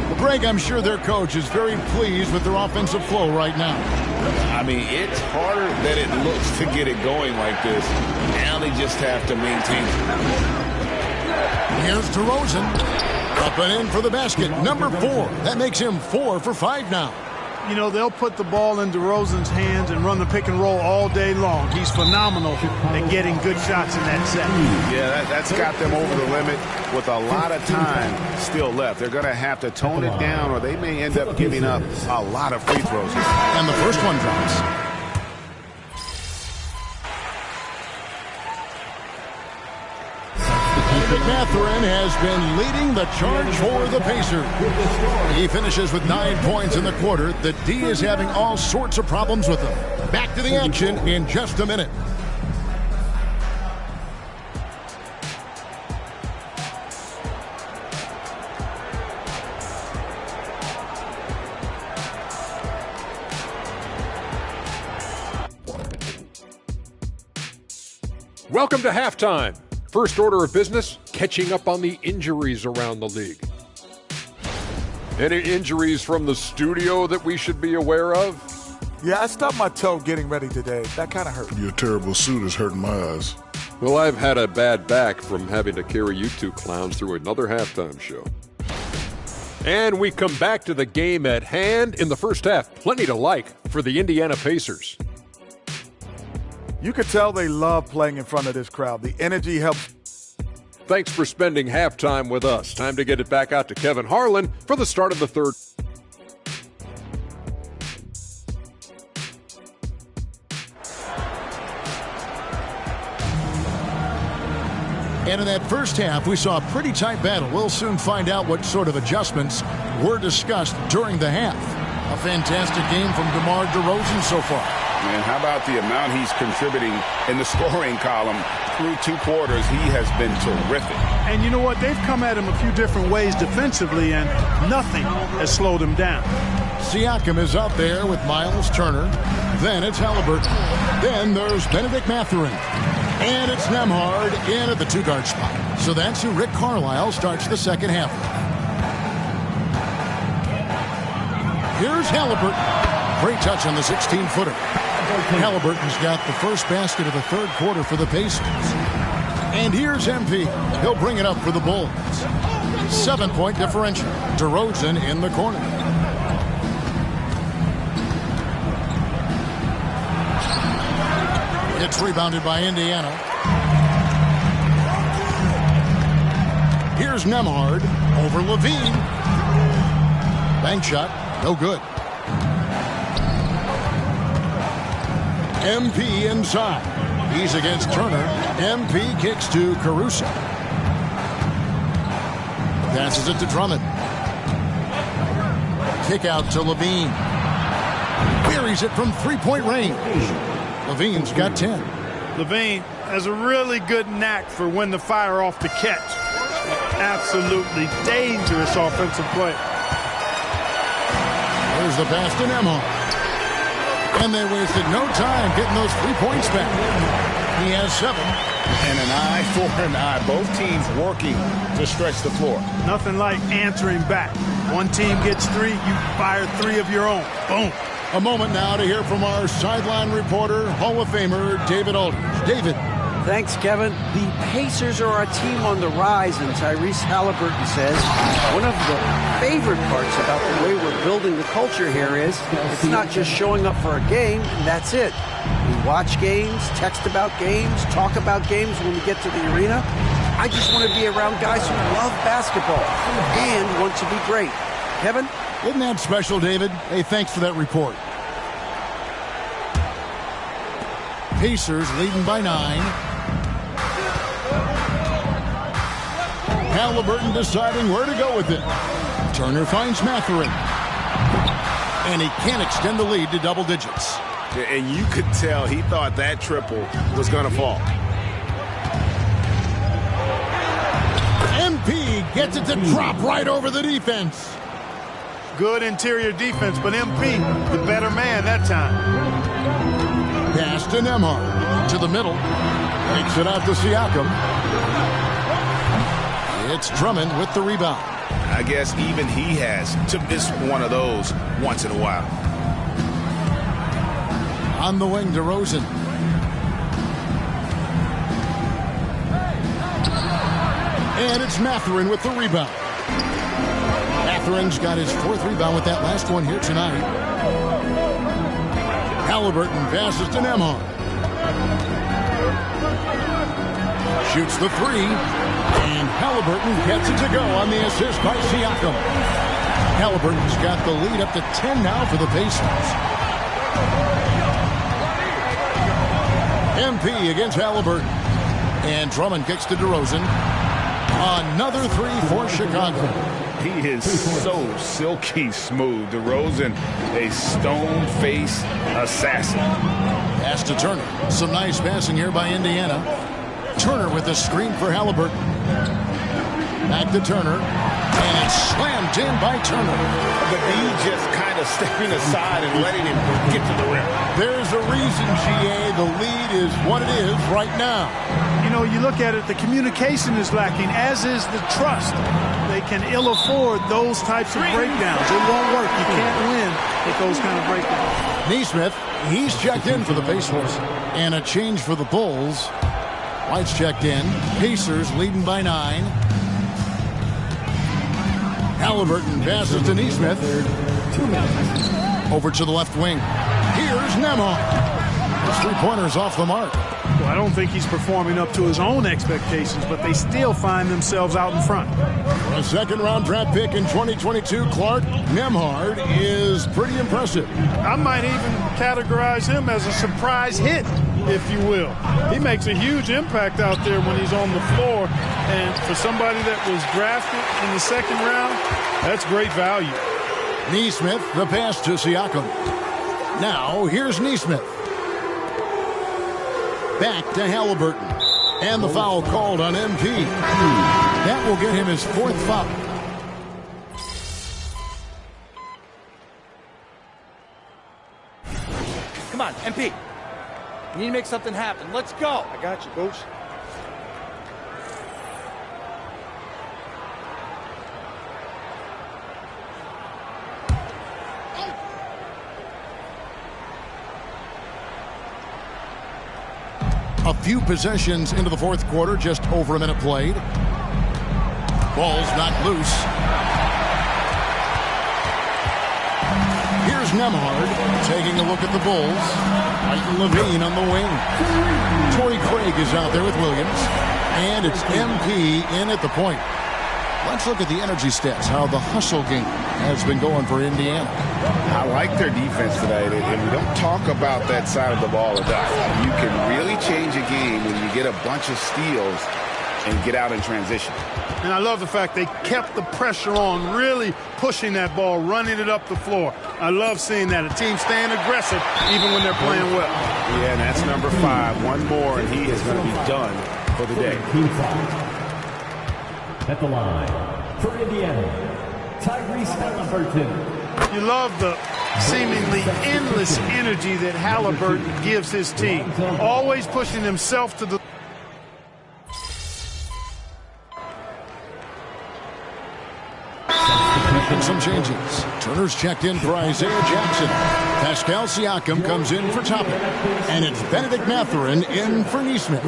Well, Greg, I'm sure their coach is very pleased with their offensive flow right now. I mean, it's harder than it looks to get it going like this. Now they just have to maintain. Here's DeRozan. Up and in for the basket. Number 4. That makes him 4 for 5 now. You know, they'll put the ball in DeRozan's hands and run the pick and roll all day long. He's phenomenal at getting good shots in that set. Yeah, that's got them over the limit with a lot of time still left. They're going to have to tone it down or they may end up giving up a lot of free throws. And the first one drops. Mathurin has been leading the charge for the Pacers. He finishes with 9 points in the quarter. The D is having all sorts of problems with him. Back to the action in just a minute. Welcome to halftime. First order of business, catching up on the injuries around the league. Any injuries from the studio that we should be aware of? Yeah, I stubbed my toe getting ready today. That kind of hurt. Your terrible suit is hurting my eyes. Well, I've had a bad back from having to carry you two clowns through another halftime show. And we come back to the game at hand. In the first half, plenty to like for the Indiana Pacers. You could tell they love playing in front of this crowd. The energy helps. Thanks for spending halftime with us. Time to get it back out to Kevin Harlan for the start of the third. And in that first half, we saw a pretty tight battle. We'll soon find out what sort of adjustments were discussed during the half. A fantastic game from DeMar DeRozan so far. Man, how about the amount he's contributing in the scoring column through 2 quarters? He has been terrific. And you know what? They've come at him a few different ways defensively, and nothing has slowed him down. Siakam is out there with Miles Turner. Then it's Halliburton. Then there's Benedict Mathurin. And it's Nembhard in at the 2-guard spot. So that's who Rick Carlisle starts the second half. Here's Halliburton. Great touch on the 16-footer. Halliburton's got the first basket of the third quarter for the Pacers. And here's MP. He'll bring it up for the Bulls. 7-point differential. DeRozan in the corner. It's rebounded by Indiana. Here's Nembhard over Levine. Bank shot, no good. MP inside. He's against Turner. MP kicks to Caruso. Passes it to Drummond. Kick out to Levine. Buries it from 3-point range. Levine's got 10. Levine has a really good knack for when to fire off the catch. Absolutely dangerous offensive play. There's the pass to Nembhard. And they wasted no time getting those 3 points back. He has 7. And an eye for an eye. Both teams working to stretch the floor. Nothing like answering back. One team gets 3, you fire 3 of your own. Boom. A moment now to hear from our sideline reporter, Hall of Famer David Aldridge. David. Thanks, Kevin. The Pacers are a team on the rise, and Tyrese Halliburton says one of the favorite parts about the way we're building the culture here is it's not just showing up for a game, and that's it. We watch games, text about games, talk about games when we get to the arena. I just want to be around guys who love basketball and want to be great. Kevin? Isn't that special, David? Hey, thanks for that report. Pacers leading by 9. Halliburton deciding where to go with it. Turner finds Mathurin. And he can't extend the lead to double digits. And you could tell he thought that triple was going to fall. MP gets it to drop right over the defense. Good interior defense, but MP, the better man that time. Pass to Nembhard. To the middle. Takes it out to Siakam. It's Drummond with the rebound. I guess even he has to miss one of those once in a while. On the wing, DeRozan. And it's Mathurin with the rebound. Mathurin's got his 4th rebound with that last one here tonight. Halliburton passes to Nembhard. Shoots the 3. And Halliburton gets it to go on the assist by Siakam. Halliburton's got the lead up to 10 now for the Pacers. MP against Halliburton. And Drummond kicks to DeRozan. Another 3 for Chicago. He is so silky smooth. DeRozan, a stone-face assassin. Pass to Turner. Some nice passing here by Indiana. Turner with a screen for Halliburton. Back to Turner. And it's slammed in by Turner. But he just kind of stepping aside and letting him get to the rim. There's a reason, GA, the lead is what it is right now. You know, you look at it, the communication is lacking, as is the trust. They can ill afford those types of breakdowns. It won't work. You can't win with those kind of breakdowns. Nesmith, he's checked in for the Pacers. And a change for the Bulls. White's checked in. Pacers leading by 9. Halliburton passes to Nesmith. 2 minutes. Over to the left wing. Here's Nembhard. His 3-pointer's off the mark. Well, I don't think he's performing up to his own expectations, but they still find themselves out in front. For a second-round draft pick in 2022, Clark, Nembhard is pretty impressive. I might even categorize him as a surprise hit, if you will. He makes a huge impact out there when he's on the floor, and for somebody that was drafted in the 2nd round, that's great value. Nesmith, the pass to Siakam. Now, here's Nesmith. Back to Halliburton. And the foul called on MP. That will get him his 4th foul. Come on, MP. We need to make something happen. Let's go. I got you, Coach. A few possessions into the 4th quarter, just over a minute played. Ball's knocked loose. Here's Nembhard taking a look at the Bulls. Mike Levine on the wing. Torrey Craig is out there with Williams. And it's MP in at the point. Let's look at the energy stats, how the hustle game has been going for Indiana. I like their defense tonight, and we don't talk about that side of the ball enough. You can really change a game when you get a bunch of steals and get out in transition. And I love the fact they kept the pressure on, really pushing that ball, running it up the floor. I love seeing that. A team staying aggressive even when they're playing well. Yeah, and that's number 5. One more, and he is going to be done for the day. At the line for Indiana, Tyrese Halliburton. You love the seemingly endless energy that Halliburton gives his team. Always pushing himself to the... And some changes. Turner's checked in for Isaiah Jackson. Pascal Siakam comes in for Toppin. And it's Benedict Mathurin in for Nesmith.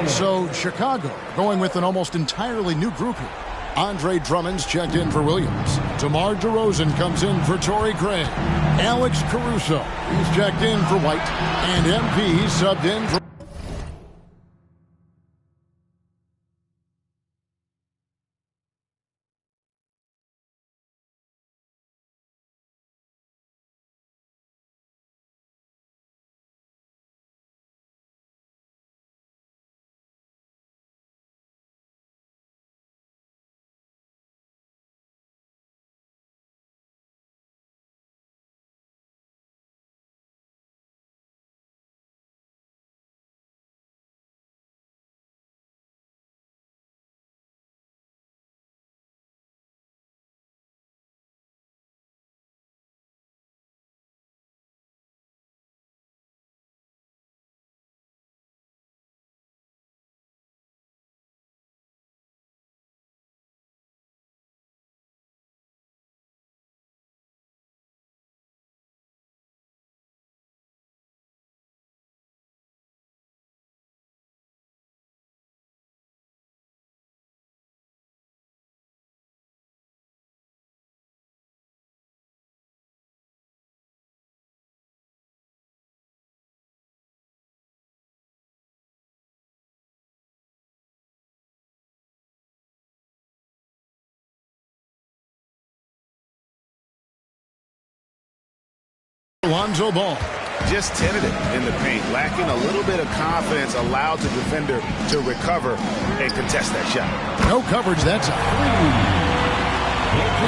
So Chicago going with an almost entirely new group here. Andre Drummond's checked in for Williams. DeMar DeRozan comes in for Torrey Craig. Alex Caruso, he's checked in for White. And MP subbed in for... Lonzo Ball. Just tentative in the paint, lacking a little bit of confidence, allowed the defender to recover and contest that shot. No coverage, that's a 3.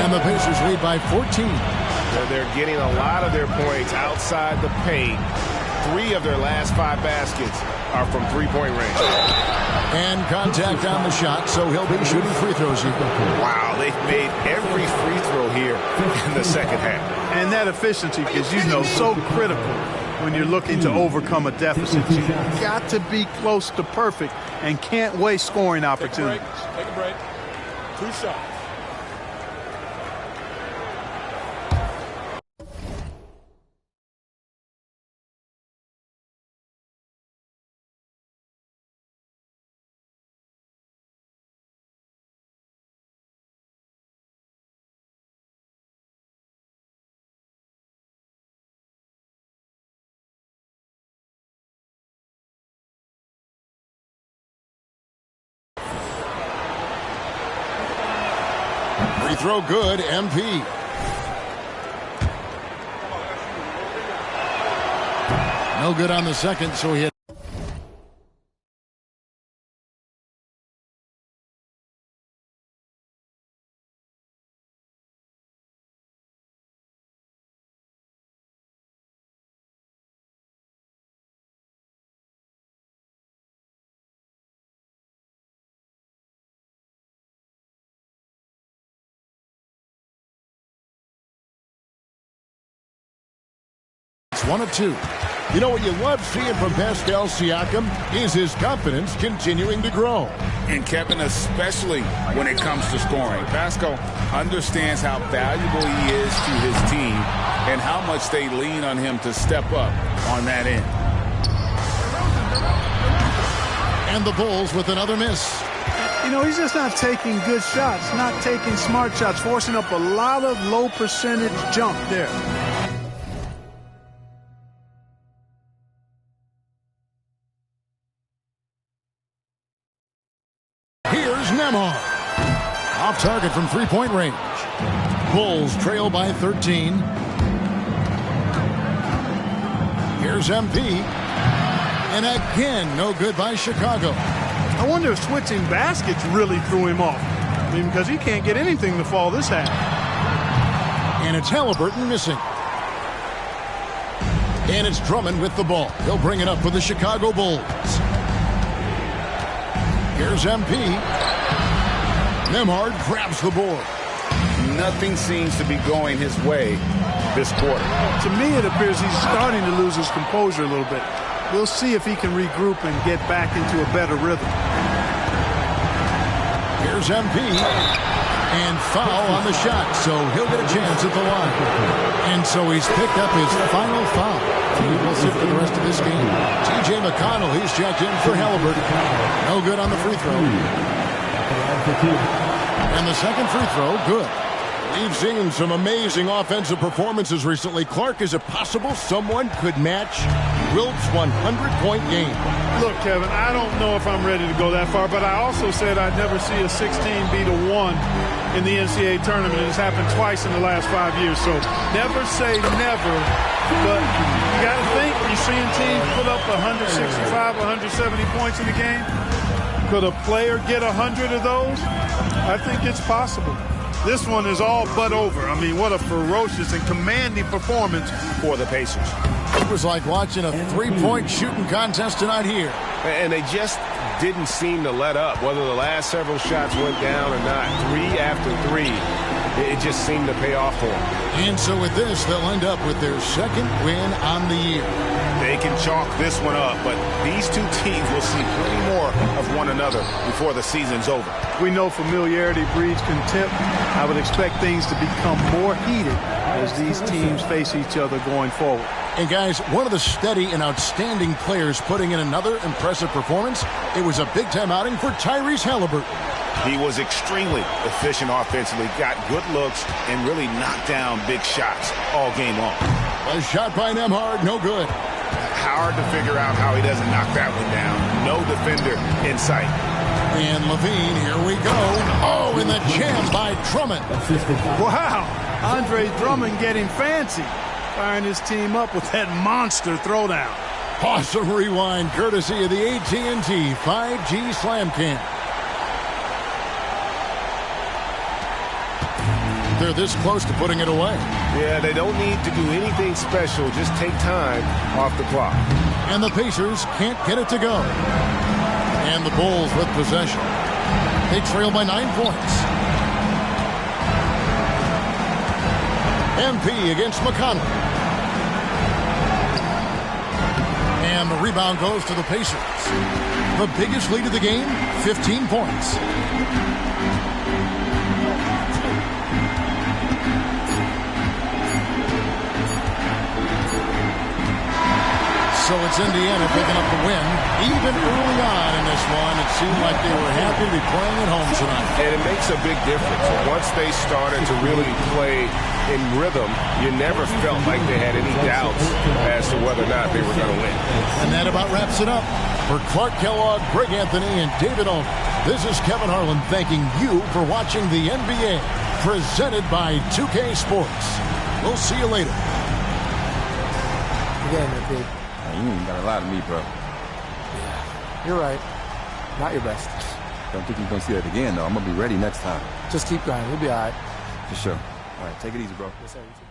And the Pacers lead by 14. They're getting a lot of their points outside the paint. 3 of their last 5 baskets are from three-point range. And contact on the shot, so he'll be shooting free throws here. Wow, they've made every free throw here in the second half. And that efficiency is, so critical when you're looking to overcome a deficit. You've got to be close to perfect and can't waste scoring opportunities. Take a break. 2 shots. Free throw good, MP. No good on the second, so he had. It's 1 of 2. You know what you love seeing from Pascal Siakam is his confidence continuing to grow. And Kevin, especially when it comes to scoring. Pascal understands how valuable he is to his team and how much they lean on him to step up on that end. And the Bulls with another miss. He's just not taking good shots, not taking smart shots, forcing up a lot of low percentage jump there. Nemhard. Off target from three-point range. Bulls trail by 13. Here's MP. And again, no good by Chicago. I wonder if switching baskets really threw him off. Because he can't get anything to fall this half. And it's Halliburton missing. And it's Drummond with the ball. He'll bring it up for the Chicago Bulls. Here's MP. Nemhard grabs the board. Nothing seems to be going his way this quarter. To me, it appears he's starting to lose his composure a little bit. We'll see if he can regroup and get back into a better rhythm. Here's MP. And foul on the shot, so he'll get a chance at the line. And so he's picked up his final foul. He will sit for the rest of this game. T.J. McConnell, he's checked in for Halliburton. No good on the free throw. And the second free throw, good. We've seen some amazing offensive performances recently. Clark, is it possible someone could match Wilt's 100-point game? Look, Kevin, I don't know if I'm ready to go that far, but I also said I'd never see a 16 beat a 1 in the NCAA tournament. It's happened twice in the last 5 years, so never say never. But you got to think, you're seeing teams put up 165, 170 points in the game. Could a player get 100 of those? I think it's possible. This one is all but over. I mean, what a ferocious and commanding performance for the Pacers. It was like watching a three-point shooting contest tonight here. And they just didn't seem to let up, whether the last several shots went down or not. 3 after 3, it just seemed to pay off for them. And so with this, they'll end up with their second win on the year. They can chalk this one up, but these two teams will see plenty more of one another before the season's over. We know familiarity breeds contempt. I would expect things to become more heated as these teams face each other going forward. And guys, one of the steady and outstanding players putting in another impressive performance, it was a big-time outing for Tyrese Halliburton. He was extremely efficient offensively, got good looks, and really knocked down big shots all game long. A shot by Nemhard, no good. Hard to figure out how he doesn't knock that one down. No defender in sight. And Levine, here we go. Oh, and the jam by Drummond. Wow, Andre Drummond getting fancy. firing his team up with that monster throwdown. Awesome rewind courtesy of the AT&T 5G Slam Cam. They're this close to putting it away. Yeah, they don't need to do anything special. Just take time off the clock. And the Pacers can't get it to go. And the Bulls with possession. They trail by 9 points. MP against McConnell. And the rebound goes to the Pacers. The biggest lead of the game, 15 points. So it's Indiana picking up the win. Even early on in this one, it seemed like they were happy to be playing at home tonight. And it makes a big difference. Once they started to really play in rhythm, you never felt like they had any doubts as to whether or not they were going to win. And that about wraps it up. For Clark Kellogg, Greg Anthony, and David Owen, this is Kevin Harlan thanking you for watching the NBA, presented by 2K Sports. We'll see you later. Again, kid. You ain't got a lot of me, bro. Yeah, you're right. Not your best. Don't think you're going to see that again, though. I'm going to be ready next time. Just keep grinding. We'll be all right. For sure. All right, take it easy, bro. Yes, sir. You too.